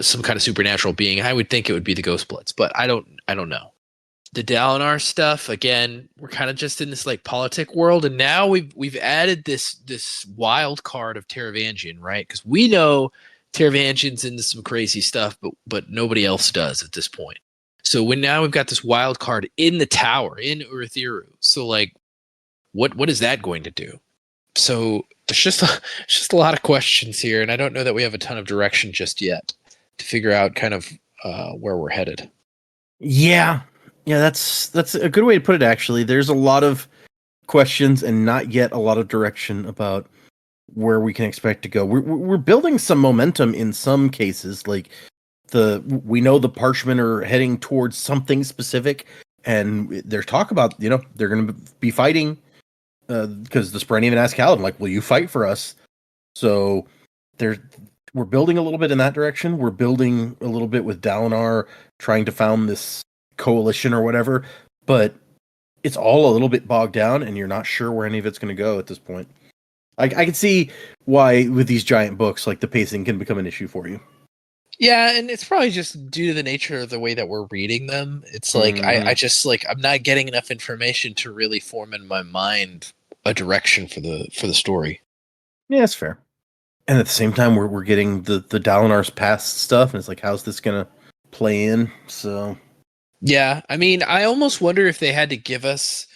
some kind of supernatural being, I would think it would be the Ghostbloods, but I don't know. The Dalinar stuff, again, we're kind of just in this like politic world, and now we've added this wild card of Taravangian, right? Because we know Taravangian's into some crazy stuff, but nobody else does at this point. So now we've got this wild card in the tower in Urithiru. So like, what is that going to do? So there's just a lot of questions here, and I don't know that we have a ton of direction just yet to figure out kind of where we're headed. Yeah, that's a good way to put it. Actually, there's a lot of questions and not yet a lot of direction about where we can expect to go. We're building some momentum in some cases, like we know the Parchment are heading towards something specific, and there's talk about they're going to be fighting. Because the Spren even asked Kaladin, like, will you fight for us? So we're building a little bit in that direction. We're building a little bit with Dalinar trying to found this coalition or whatever, but it's all a little bit bogged down, and you're not sure where any of it's going to go at this point. I can see why with these giant books, like the pacing can become an issue for you. Yeah, and it's probably just due to the nature of the way that we're reading them. It's like I just like I'm not getting enough information to really form in my mind a direction for the story. Yeah, that's fair. And at the same time, we're getting the Dalinar's past stuff, and it's like, how's this gonna play in? So yeah, I mean, I almost wonder if they had to give us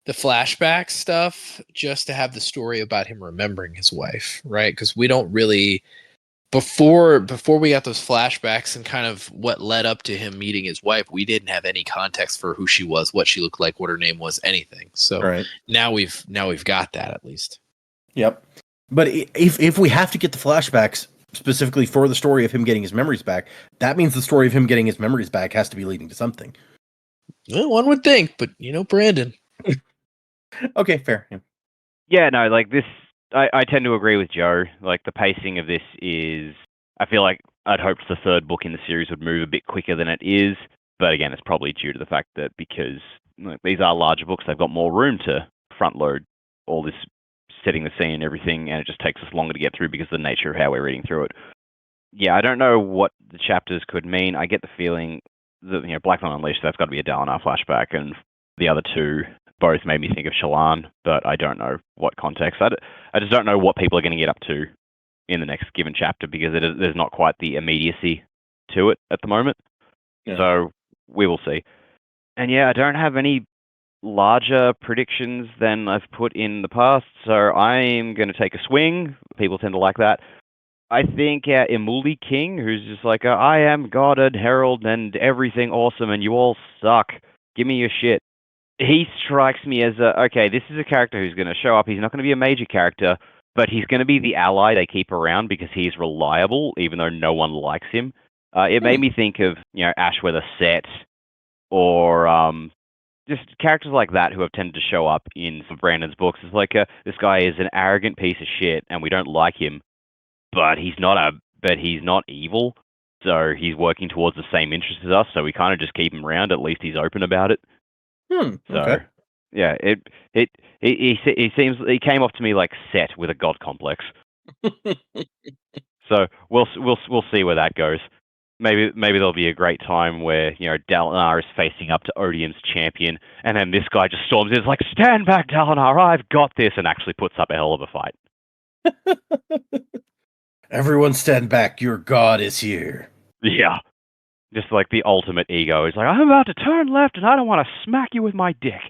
the flashback stuff just to have the story about him remembering his wife, right? Because we don't really before we got those flashbacks and kind of what led up to him meeting his wife, we didn't have any context for who she was, what she looked like, what her name was, anything. So Right. now we've got that at least. Yep. But if we have to get the flashbacks specifically for the story of him getting his memories back, that means the story of him getting his memories back has to be leading to something. Well, one would think, but Brandon. Okay, fair. Yeah. Yeah, no, like this, I tend to agree with Joe. Like the pacing of this is, I feel like I'd hoped the third book in the series would move a bit quicker than it is. But again, it's probably due to the fact that because these are larger books, they've got more room to front load all this setting the scene and everything, and it just takes us longer to get through because of the nature of how we're reading through it. Yeah, I don't know what the chapters could mean. I get the feeling that, Blackthorn Unleashed, that's got to be a Dalinar flashback, and the other two both made me think of Shallan, but I don't know what context. I just don't know what people are going to get up to in the next given chapter because there's not quite the immediacy to it at the moment. Yeah. So we will see. And yeah, I don't have any larger predictions than I've put in the past, so I'm going to take a swing. People tend to like that. I think Imuli King, who's just like, I am God and Herald and everything awesome, and you all suck. Give me your shit. He strikes me as okay, this is a character who's going to show up. He's not going to be a major character, but he's going to be the ally they keep around because he's reliable, even though no one likes him. It made me think of, Ashweather Set or just characters like that who have tended to show up in some of Brandon's books. It's like this guy is an arrogant piece of shit, and we don't like him, but he's not evil. So he's working towards the same interests as us. So we kind of just keep him around. At least he's open about it. Okay. So yeah, he seems he came off to me like Set with a god complex. So we'll see where that goes. Maybe there'll be a great time where Dalinar is facing up to Odium's champion, and then this guy just storms in, is like, "Stand back, Dalinar! I've got this," and actually puts up a hell of a fight. Everyone stand back! Your god is here. Yeah, just like the ultimate ego. He's like, "I'm about to turn left, and I don't want to smack you with my dick."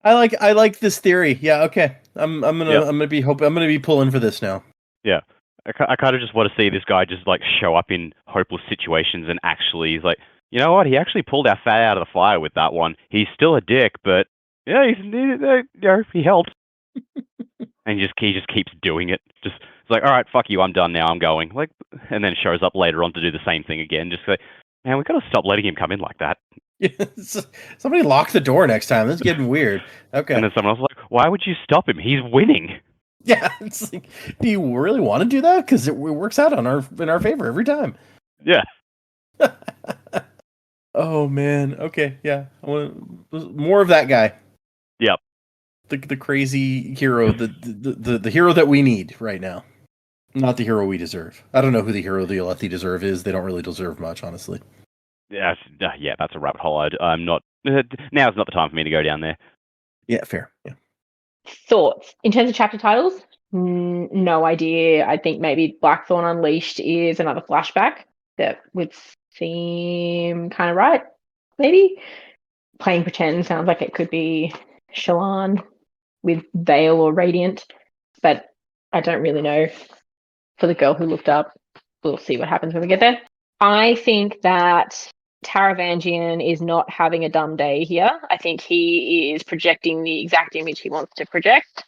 I like this theory. Yeah, okay. I'm gonna be pulling for this now. Yeah. I kind of just want to see this guy just like show up in hopeless situations and actually he's like, you know what? He actually pulled our fat out of the fire with that one. He's still a dick, but yeah, he helped. And he just keeps doing it. Just it's like, all right, fuck you, I'm done now, I'm going. Like, and then shows up later on to do the same thing again. Just like, man, we got to stop letting him come in like that. Somebody lock the door next time. This is getting weird. Okay. And then someone else was like, why would you stop him? He's winning. Yeah, it's like, do you really want to do that? Because it works out in our favor every time. Yeah. Oh man. Okay. Yeah. I want more of that guy. Yep. The crazy hero, the hero that we need right now, not the hero we deserve. I don't know who the hero the Alethi deserve is. They don't really deserve much, honestly. Yeah. That's a rabbit hole. I'm not. Now's not the time for me to go down there. Yeah. Fair. Yeah. Thoughts in terms of chapter titles? No idea. I think maybe Blackthorn Unleashed is another flashback that would seem kind of right. Maybe Playing Pretend sounds like it could be Shallan with Veil or Radiant, but I don't really know. For the girl who looked up, we'll see what happens when we get there. I think that Taravangian is not having a dumb day here. I think he is projecting the exact image he wants to project,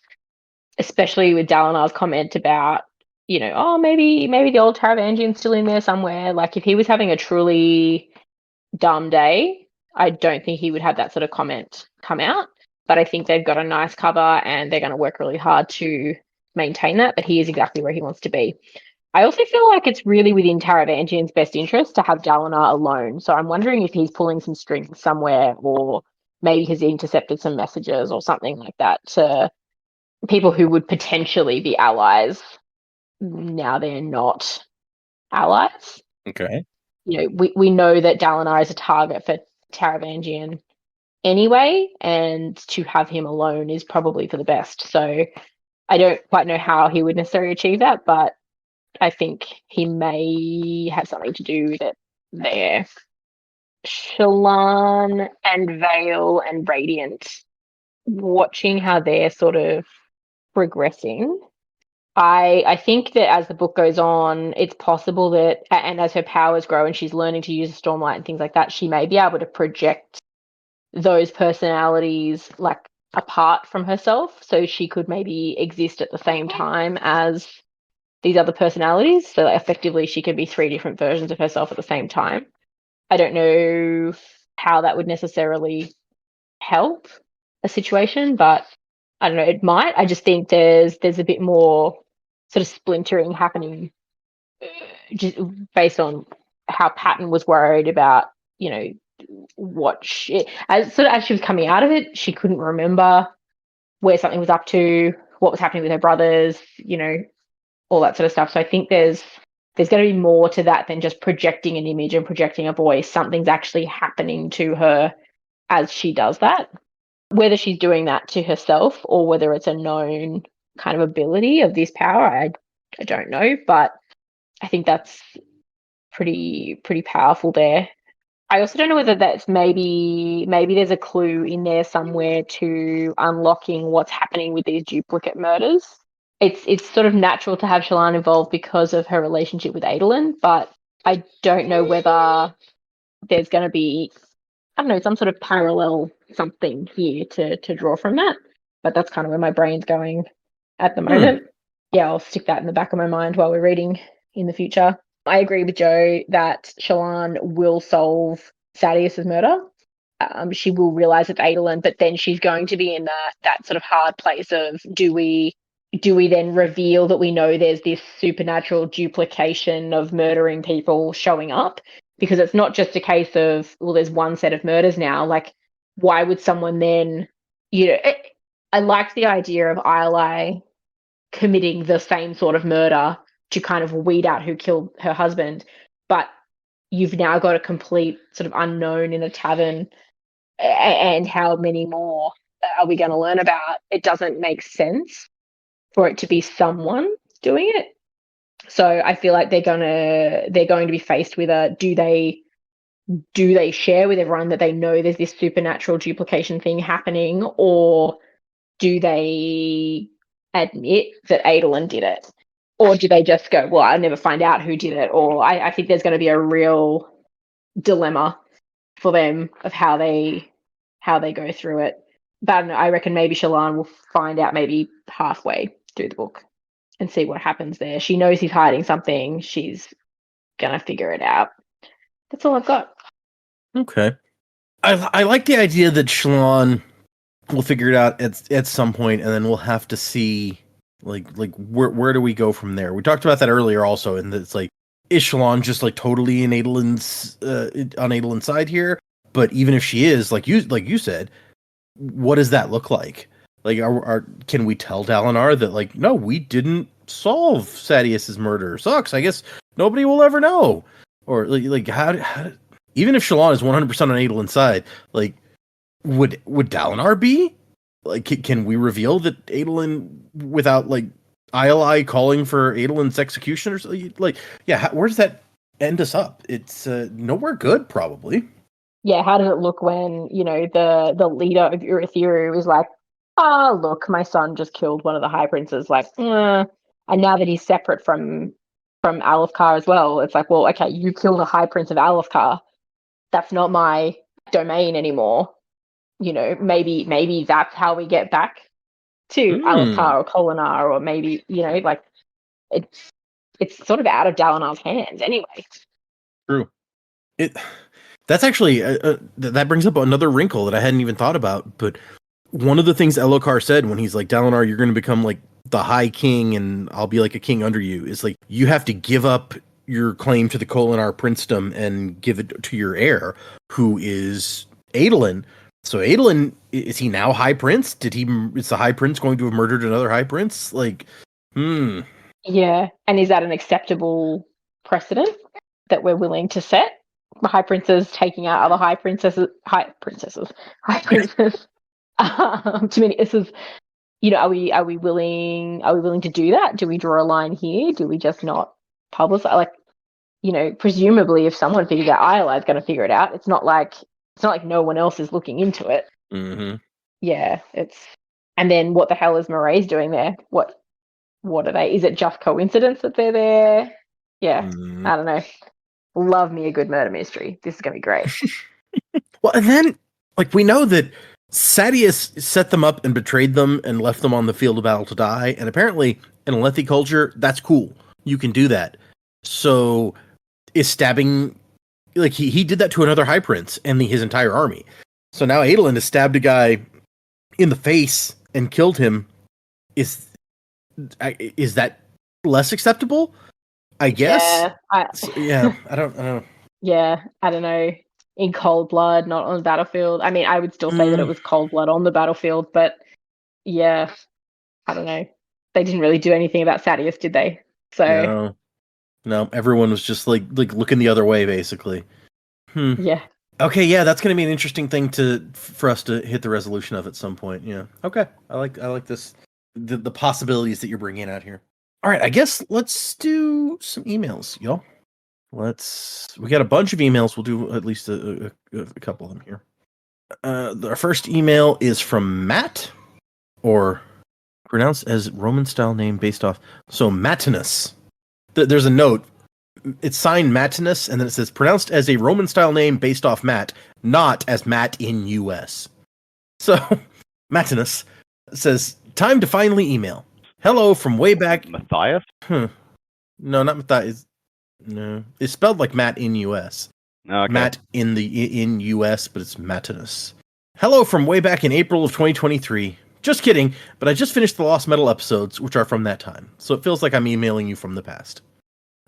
especially with Dalinar's comment about, maybe the old Taravangian's still in there somewhere. Like, if he was having a truly dumb day, I don't think he would have that sort of comment come out. But I think they've got a nice cover and they're going to work really hard to maintain that. But he is exactly where he wants to be. I also feel like it's really within Taravangian's best interest to have Dalinar alone. So I'm wondering if he's pulling some strings somewhere, or maybe he's intercepted some messages or something like that to people who would potentially be allies. Now they're not allies. Okay. We know that Dalinar is a target for Taravangian anyway, and to have him alone is probably for the best. So I don't quite know how he would necessarily achieve that, but I think he may have something to do with it there. Shallan and Veil and Radiant, watching how they're sort of progressing, I think that as the book goes on, it's possible that, and as her powers grow and she's learning to use the Stormlight and things like that, she may be able to project those personalities like apart from herself, so she could maybe exist at the same time as these other personalities. So effectively, she could be 3 different versions of herself at the same time. I don't know how that would necessarily help a situation, but I don't know, it might. I just think there's a bit more sort of splintering happening just based on how Patton was worried about, you know, what she, as she was coming out of it, she couldn't remember where something was up to, what was happening with her brothers, you know, all that sort of stuff. So I think there's going to be more to that than just projecting an image and projecting a voice. Something's actually happening to her as she does that. Whether she's doing that to herself or whether it's a known kind of ability of this power, I don't know, but I think that's pretty powerful there. I also don't know whether that's maybe there's a clue in there somewhere to unlocking what's happening with these duplicate murders. It's sort of natural to have Shallan involved because of her relationship with Adolin, but I don't know whether there's going to be, I don't know, some sort of parallel something here to draw from that. But that's kind of where my brain's going at the moment. Yeah, I'll stick that in the back of my mind while we're reading in the future. I agree with Joe that Shallan will solve Thaddeus's murder. She will realize it's Adolin, but then she's going to be in that sort of hard place of do we then reveal that we know there's this supernatural duplication of murdering people showing up? Because it's not just a case of, well, there's one set of murders now. Like, why would someone then, you know, I liked the idea of Iolai committing the same sort of murder to kind of weed out who killed her husband, but you've now got a complete sort of unknown in a tavern, and how many more are we going to learn about? It doesn't make sense for it to be someone doing it. So I feel like they're going to be faced with a, do they share with everyone that they know there's this supernatural duplication thing happening, or do they admit that Adolin did it? Or do they just go, well, I'll never find out who did it? Or I think there's going to be a real dilemma for them of how they go through it. But I don't know, I reckon maybe Shallan will find out maybe halfway through the book and see what happens there. She knows he's hiding something. She's going to figure it out. That's all I've got. Okay. I like the idea that Shallan will figure it out at some point, and then we'll have to see like where do we go from there. We talked about that earlier also, and it's like, is Shallan just like totally in Adolin's on Adolin's side here? But even if she is, like you said, what does that look like? Like, can we tell Dalinar that, like, no, we didn't solve Thaddeus's murder? Sucks. I guess nobody will ever know. Or like how even if Shallan is 100% on Adolin's side, like, would Dalinar be? Like, can we reveal that Adolin, without like Iolai calling for Adolin's execution or something? Like, yeah, where does that end us up? It's nowhere good, probably. Yeah, how does it look when, you know, the leader of Urithiru is like, look, my son just killed one of the high princes, like, and now that he's separate from Alethkar as well, it's like, well, okay, you killed the high prince of Alethkar. That's not my domain anymore. You know, maybe that's how we get back to Alethkar or Kholinar, or maybe, you know, like, it's sort of out of Dalinar's hands anyway. True. That's actually that brings up another wrinkle that I hadn't even thought about. But one of the things Elhokar said when he's like, Dalinar, you're going to become like the High King, and I'll be like a king under you, is like, you have to give up your claim to the Kholinar princedom and give it to your heir, who is Adolin. So Adolin, is he now High Prince? Is the High Prince going to have murdered another High Prince? Like, Yeah, and is that an acceptable precedent that we're willing to set? High princes taking out other high princes. Too many. This is, you know, are we willing to do that? Do we draw a line here? Do we just not publicize? Like, you know, presumably if someone figures out, Iolai is going to figure it out. It's not like no one else is looking into it. Mm-hmm. Yeah, and then what the hell is Maire's doing there? What what are they? Is it just coincidence that they're there? Yeah, Mm. I don't know. Love me a good murder mystery. This is gonna be great. Well, and then, like, we know that Sadius set them up and betrayed them and left them on the field of battle to die. And apparently, in Alethi culture, that's cool. You can do that. So, is stabbing, like, he did that to another high prince and his entire army. So now Adolin has stabbed a guy in the face and killed him. Is that less acceptable? I guess. Yeah, I don't know. yeah, I don't know. In cold blood, not on the battlefield. I mean, I would still say that it was cold blood on the battlefield, but yeah, I don't know. They didn't really do anything about Sadius, did they? So no, everyone was just like looking the other way, basically. yeah. Okay, yeah, that's going to be an interesting thing for us to hit the resolution of at some point. Yeah. Okay, I like this, the possibilities that you're bringing out here. All right, I guess let's do some emails, y'all. We got a bunch of emails. We'll do at least a couple of them here. Our first email is from Matt, or pronounced as Roman style name based off. So Matinus. There's a note. It's signed Matinus, and then it says pronounced as a Roman style name based off Matt, not as Matt in US. So Matinus says, time to finally email. Hello from way back. Matthias? No, not Matthias. No, it's spelled like Matt in US. Okay. Matt in US, but it's Matinus. Hello from way back in April of 2023. Just kidding, but I just finished the Lost Metal episodes, which are from that time, so it feels like I'm emailing you from the past.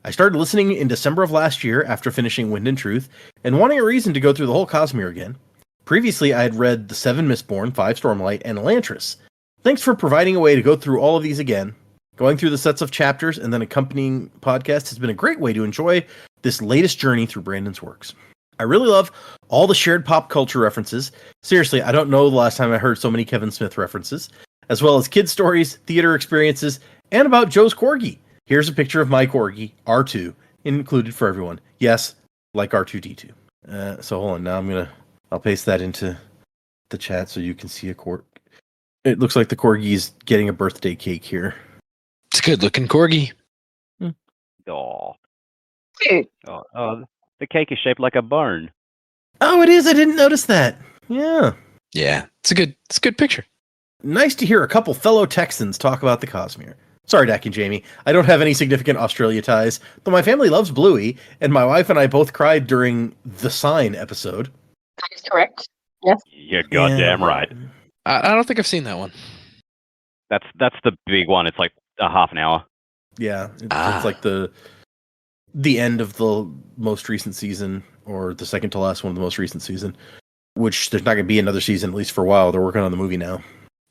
I started listening in December of last year after finishing Wind and Truth, and wanting a reason to go through the whole Cosmere again. Previously, I had read The Seven Mistborn, 5 Stormlight, and Elantris. Thanks for providing a way to go through all of these again. Going through the sets of chapters and then accompanying podcast has been a great way to enjoy this latest journey through Brandon's works. I really love all the shared pop culture references. Seriously, I don't know the last time I heard so many Kevin Smith references, as well as kid stories, theater experiences, and about Joe's Corgi. Here's a picture of my Corgi, R2, included for everyone. Yes, like R2-D2. So hold on, now I'll paste that into the chat so you can see a Corgi. It looks like the Corgi's getting a birthday cake here. It's a good looking Corgi. Oh. Dude. Oh, the cake is shaped like a barn. Oh, it is. I didn't notice that. Yeah. Yeah, it's a good picture. Nice to hear a couple fellow Texans talk about the Cosmere. Sorry, Dak and Jamie. I don't have any significant Australia ties, though my family loves Bluey, and my wife and I both cried during the Sign episode. That is correct. Yes. You're goddamn right. I don't think I've seen that one. That's the big one. It's like a half an hour. Yeah, it's like the end of the most recent season, or the second to last one of the most recent season, which there's not going to be another season, at least for a while. They're working on the movie now.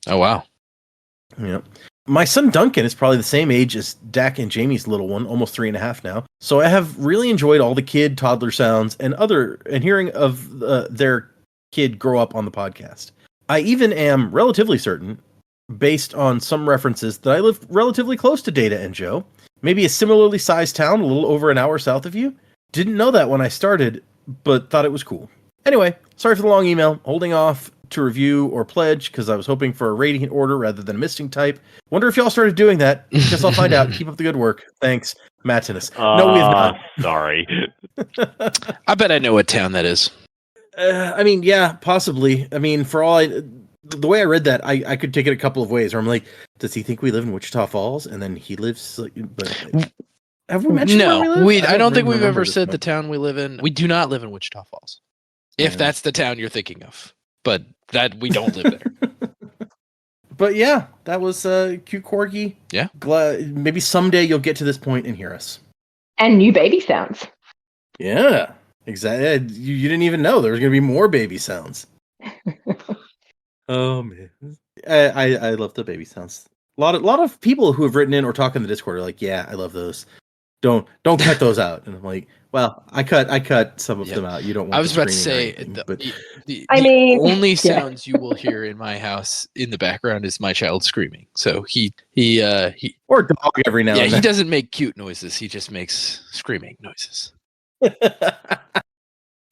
Oh, wow. Yeah. My son Duncan is probably the same age as Dak and Jamie's little one, almost 3.5 now. So I have really enjoyed all the kid toddler sounds and hearing of their kid grow up on the podcast. I even am relatively certain, based on some references, that I live relatively close to Data and Joe. Maybe a similarly sized town a little over an hour south of you. Didn't know that when I started, but thought it was cool. Anyway, sorry for the long email. Holding off to review or pledge because I was hoping for a rating order rather than a misting type. Wonder if y'all started doing that. Guess I'll find out. Keep up the good work. Thanks, Matinus. No, we have not. Sorry. I bet I know what town that is. I mean, yeah, possibly. I mean, for all the way I read that, I could take it a couple of ways. Where I'm like, does he think we live in Wichita Falls? And then he lives. But have we mentioned? No, where we live? I don't think we've ever this said much. the town we live in. We do not live in Wichita Falls. If that's the town you're thinking of, but that we don't live there. But yeah, that was cute Corgi. Yeah. Glad maybe someday you'll get to this point and hear us. And new baby sounds. Yeah, exactly. You didn't even know there was going to be more baby sounds. Oh man, I love the baby sounds. A lot of people who have written in or talk in the Discord are like, yeah, I love those. Don't cut those out. And I'm like, well, I cut some of them out. You don't want. I was about to screaming or say anything, but the yeah. only sounds you will hear in my house in the background is my child screaming. So he or dog every now and he then. doesn't make cute noises. He just makes screaming noises.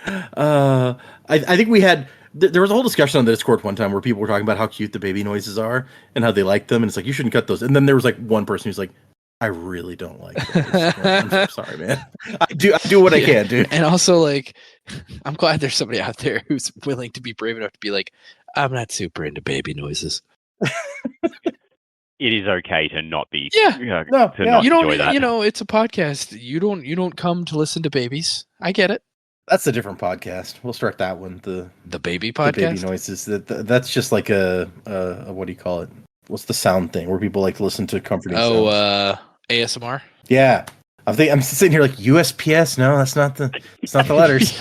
I think we had There was a whole discussion on the Discord one time where people were talking about how cute the baby noises are and how they like them, and it's like you shouldn't cut those. And then there was like one person who's like, I really don't like those. I'm so sorry, man. I do what I can, dude. And also, like, I'm glad there's somebody out there who's willing to be brave enough to be like, I'm not super into baby noises. It is okay to not be. Yeah. Not You don't. enjoy that. You know, it's a podcast. You don't come to listen to babies. I get it. That's a different podcast. We'll start that one. The baby podcast. The baby noises. That's just like a what do you call it? What's the sound thing where people like listen to comforting sounds? ASMR. Yeah. I'm sitting here like USPS. No, that's not the letters.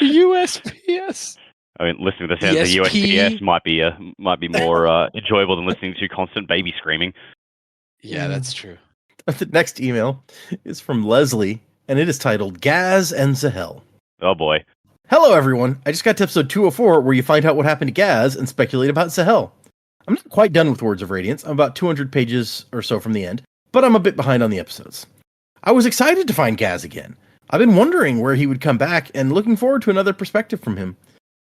USPS. I mean, listening to the sounds of USPS might be more enjoyable than listening to constant baby screaming. Yeah, that's true. The next email is from Leslie, and it is titled Gaz and Zahel. Oh boy. Hello, everyone. I just got to episode 204 where you find out what happened to Gaz and speculate about Zahel. I'm not quite done with Words of Radiance. I'm about 200 pages or so from the end, but I'm a bit behind on the episodes. I was excited to find Gaz again. I've been wondering where he would come back and looking forward to another perspective from him.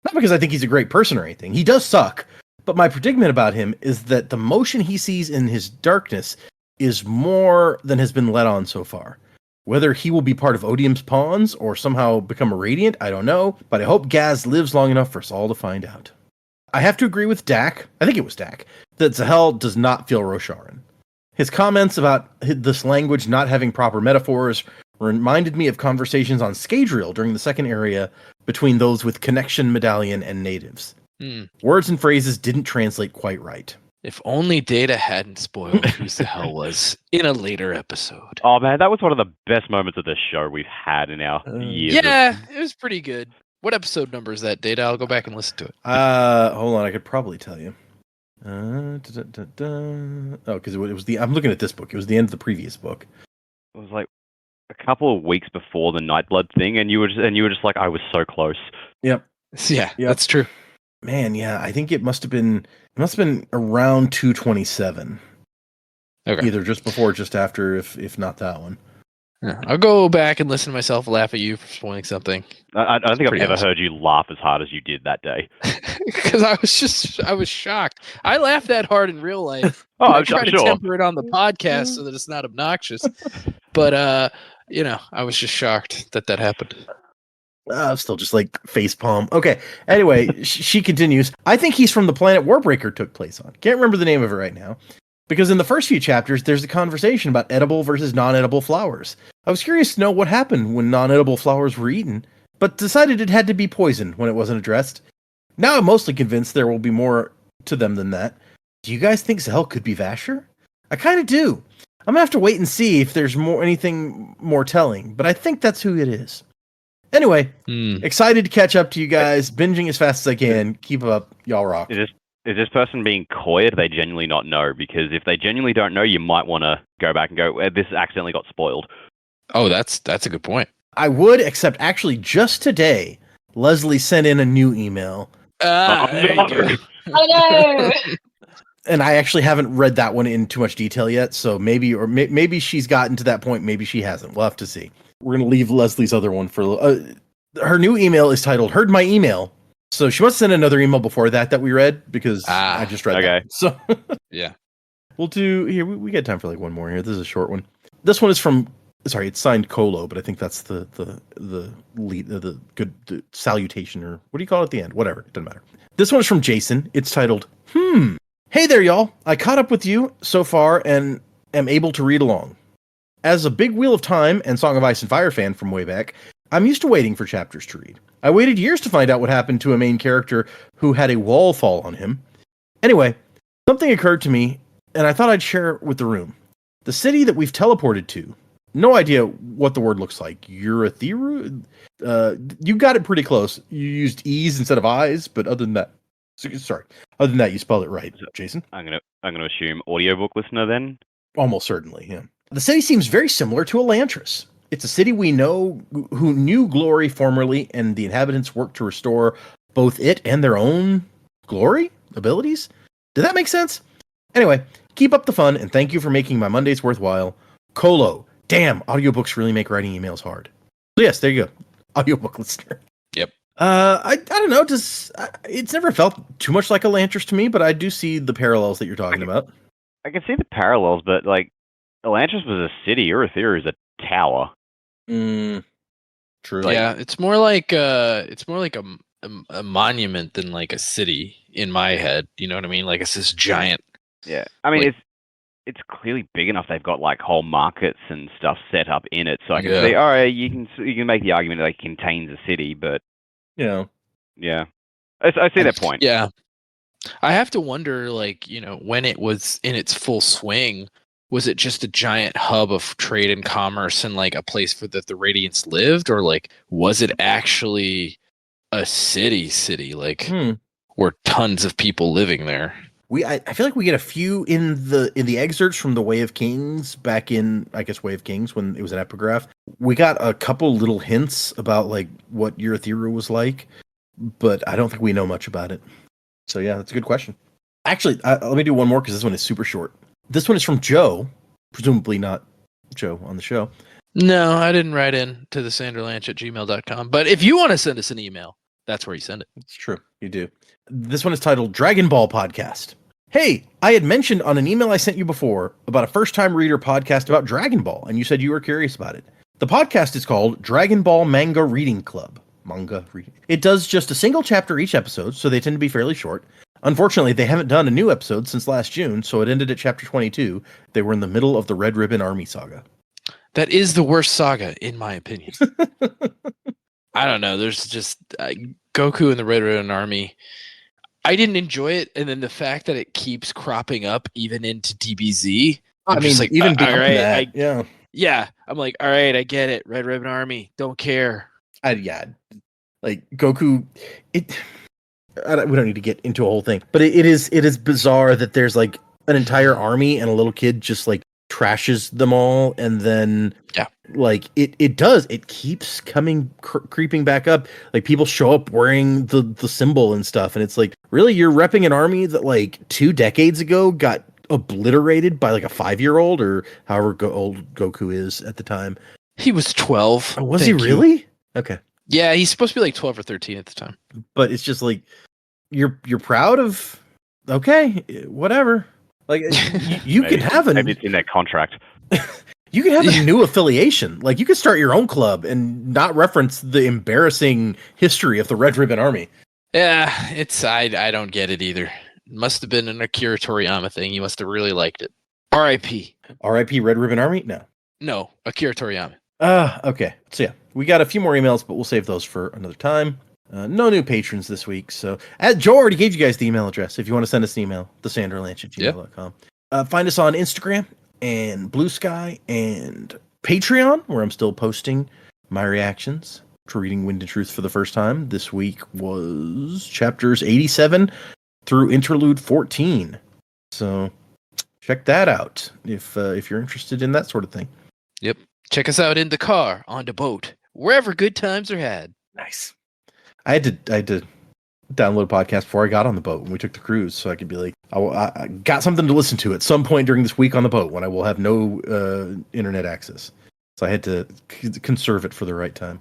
Not because I think he's a great person or anything. He does suck. But my predicament about him is that the motion he sees in his darkness is more than has been let on so far. Whether he will be part of Odium's pawns or somehow become a Radiant, I don't know. But I hope Gaz lives long enough for us all to find out. I have to agree with Dak, I think it was Dak, that Zahel does not feel Rosharan. His comments about this language not having proper metaphors reminded me of conversations on Scadrial during the second area between those with Connection Medallion and natives. Words and phrases didn't translate quite right. If only Data hadn't spoiled who Zahel was in a later episode. Oh man, that was one of the best moments of this show we've had in our years. Yeah, it was pretty good. What episode number is that, Data? I'll go back and listen to it. Hold on, I could probably tell you. Oh, because it was I'm looking at this book. It was the end of the previous book. It was like a couple of weeks before the Nightblood thing, and you were just like, I was so close. Yep. Yeah, that's true. Man, yeah, I think it must have been around 227. Okay. Either just before or just after, if not that one. Yeah, I'll go back and listen to myself laugh at you for spoiling something. I don't think I've ever heard you laugh as hard as you did that day. Because I was shocked. I laughed that hard in real life. I try to temper it on the podcast so that it's not obnoxious. But I was just shocked that happened. I'm still just like facepalm. Okay. Anyway, she continues. I think he's from the planet Warbreaker took place on. Can't remember the name of it right now. Because in the first few chapters, there's a conversation about edible versus non-edible flowers. I was curious to know what happened when non-edible flowers were eaten, but decided it had to be poison when it wasn't addressed. Now I'm mostly convinced there will be more to them than that. Do you guys think Zahel could be Vasher? I kind of do. I'm gonna have to wait and see if there's anything more telling, but I think that's who it is. Anyway, excited to catch up to you guys, binging as fast as I can. Keep up, y'all rock. Is this person being coy, or do they genuinely not know? Because if they genuinely don't know, you might want to go back and go, this accidentally got spoiled. Oh, that's a good point. I would, except actually just today, Leslie sent in a new email. I know. And I actually haven't read that one in too much detail yet, so maybe she's gotten to that point, maybe she hasn't. We'll have to see. We're going to leave Leslie's other one for... her new email is titled, Heard My Email. So she must send another email before that we read, because I just read that. So yeah. We'll do... Here, we got time for like one more here. This is a short one. This one is from... Sorry, it's signed Colo, but I think that's the lead, the good the salutation, or what do you call it at the end? Whatever, it doesn't matter. This one is from Jason. It's titled, Hey there, y'all. I caught up with you so far and am able to read along. As a big Wheel of Time and Song of Ice and Fire fan from way back, I'm used to waiting for chapters to read. I waited years to find out what happened to a main character who had a wall fall on him. Anyway, something occurred to me, and I thought I'd share with the room. The city that we've teleported to. No idea what the word looks like. Eurytheru? You got it pretty close. You used E's instead of I's, but other than that, you spelled it right, Jason. I'm gonna assume audiobook listener then. Almost certainly, yeah. The city seems very similar to Elantris. It's a city we know who knew glory formerly, and the inhabitants worked to restore both it and their own glory abilities. Did that make sense? Anyway, keep up the fun, and thank you for making my Mondays worthwhile. Colo. Damn, audiobooks really make writing emails hard. So yes, there you go. Audiobook listener. Yep. I don't know. It's never felt too much like Elantris to me, but I do see the parallels that you're talking about. I can see the parallels, but like Elantris was a city. Urithiru is a tower. True. Yeah, it's more like a monument than like a city in my head. You know what I mean? Like it's this giant. Yeah, I mean Like- it's clearly big enough. They've got like whole markets and stuff set up in it, so I can Yeah. see. All right, you can make the argument that it contains a city, but Yeah. yeah, I see that point. Yeah. I have to wonder, like, when it was in its full swing, was it just a giant hub of trade and commerce and like a place that the Radiants lived, or like was it actually a city, like were tons of people living there? I feel like we get a few in the excerpts from the Way of Kings back in, I guess, Way of Kings when it was an epigraph. We got a couple little hints about like what Urithiru was like, but I don't think we know much about it. So yeah, that's a good question. Actually, let me do one more because this one is super short. This one is from Joe, presumably not Joe on the show. No, I didn't write in to the sanderlanch@gmail.com, but if you want to send us an email, that's where you send it. It's true, you do. This one is titled Dragon Ball Podcast. Hey, I had mentioned on an email I sent you before about a first-time reader podcast about Dragon Ball, and you said you were curious about it. The podcast is called Dragon Ball Manga Reading Club. Manga reading. It does just a single chapter each episode, so they tend to be fairly short. Unfortunately, they haven't done a new episode since last June, so it ended at chapter 22. They were in the middle of the Red Ribbon Army saga. That is the worst saga, in my opinion. I don't know. There's just Goku and the Red Ribbon Army. I didn't enjoy it, and then the fact that it keeps cropping up even into DBZ. I mean, like, even beyond right, that, yeah. I'm like, all right, I get it. Red Ribbon Army, don't care. Like Goku. We don't need to get into a whole thing, but it is bizarre that there's like an entire army and a little kid just like trashes them all, and then like it keeps coming creeping back up. Like people show up wearing the symbol and stuff, and it's like, really, you're repping an army that like 2 decades ago got obliterated by like a 5-year-old or however old Goku is at the time. He was 12. Oh, was he really? Okay. Yeah, he's supposed to be like 12 or 13 at the time. But it's just like you're proud of. Okay, whatever. Like you Maybe- can have maybe it's in their contract. you can have a new affiliation. Like you could start your own club and not reference the embarrassing history of the Red Ribbon Army. Yeah, I don't get it either. It must have been an Akira Toriyama thing. He must have really liked it. R.I.P. R.I.P. Red Ribbon Army? No, Akira Toriyama. Okay. So yeah, we got a few more emails, but we'll save those for another time. No new patrons this week. So Joe already gave you guys the email address if you want to send us an email, thesanderlanch@gmail.com. Find us on Instagram and Blue Sky and Patreon, where I'm still posting my reactions to reading Wind and Truth for the first time. This week was chapters 87 through interlude 14. So check that out if you're interested in that sort of thing. Yep. Check us out in the car, on the boat, wherever good times are had. Nice. I had to download a podcast before I got on the boat when we took the cruise, so I could be like, I got something to listen to at some point during this week on the boat when I will have no internet access. So I had to conserve it for the right time.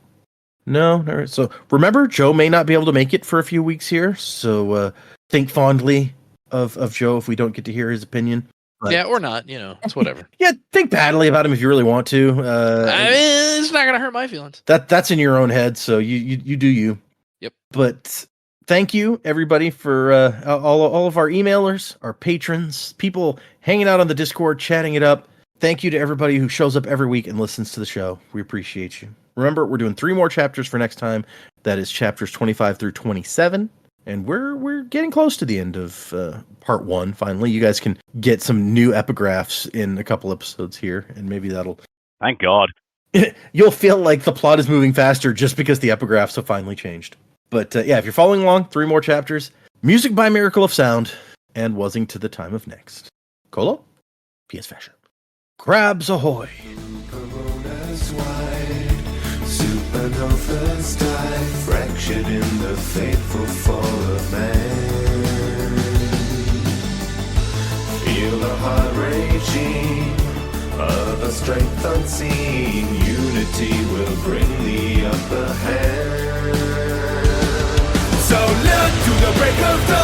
No. So remember, Joe may not be able to make it for a few weeks here, so think fondly of Joe if we don't get to hear his opinion. But, yeah, or not. It's whatever. yeah, think badly about him if you really want to. I mean, it's not gonna hurt my feelings. That's in your own head, so you do you. Yep. But thank you everybody for all of our emailers, our patrons, people hanging out on the Discord, chatting it up. Thank you to everybody who shows up every week and listens to the show. We appreciate you. Remember, we're doing 3 more chapters for next time. That is chapters 25 through 27. And we're getting close to the end of part 1. Finally, you guys can get some new epigraphs in a couple episodes here, and maybe that'll. Thank God. You'll feel like the plot is moving faster just because the epigraphs have finally changed. But yeah, if you're following along, 3 more chapters. Music by Miracle of Sound, and Wuzzing to the Time of Next. Colo, PS Fashion. Crabs ahoy! Coronas wide, supernovas die, fractured in the fateful fall of man. Feel the heart raging of a strength unseen. Unity will bring the upper hand. So look to the break of dawn.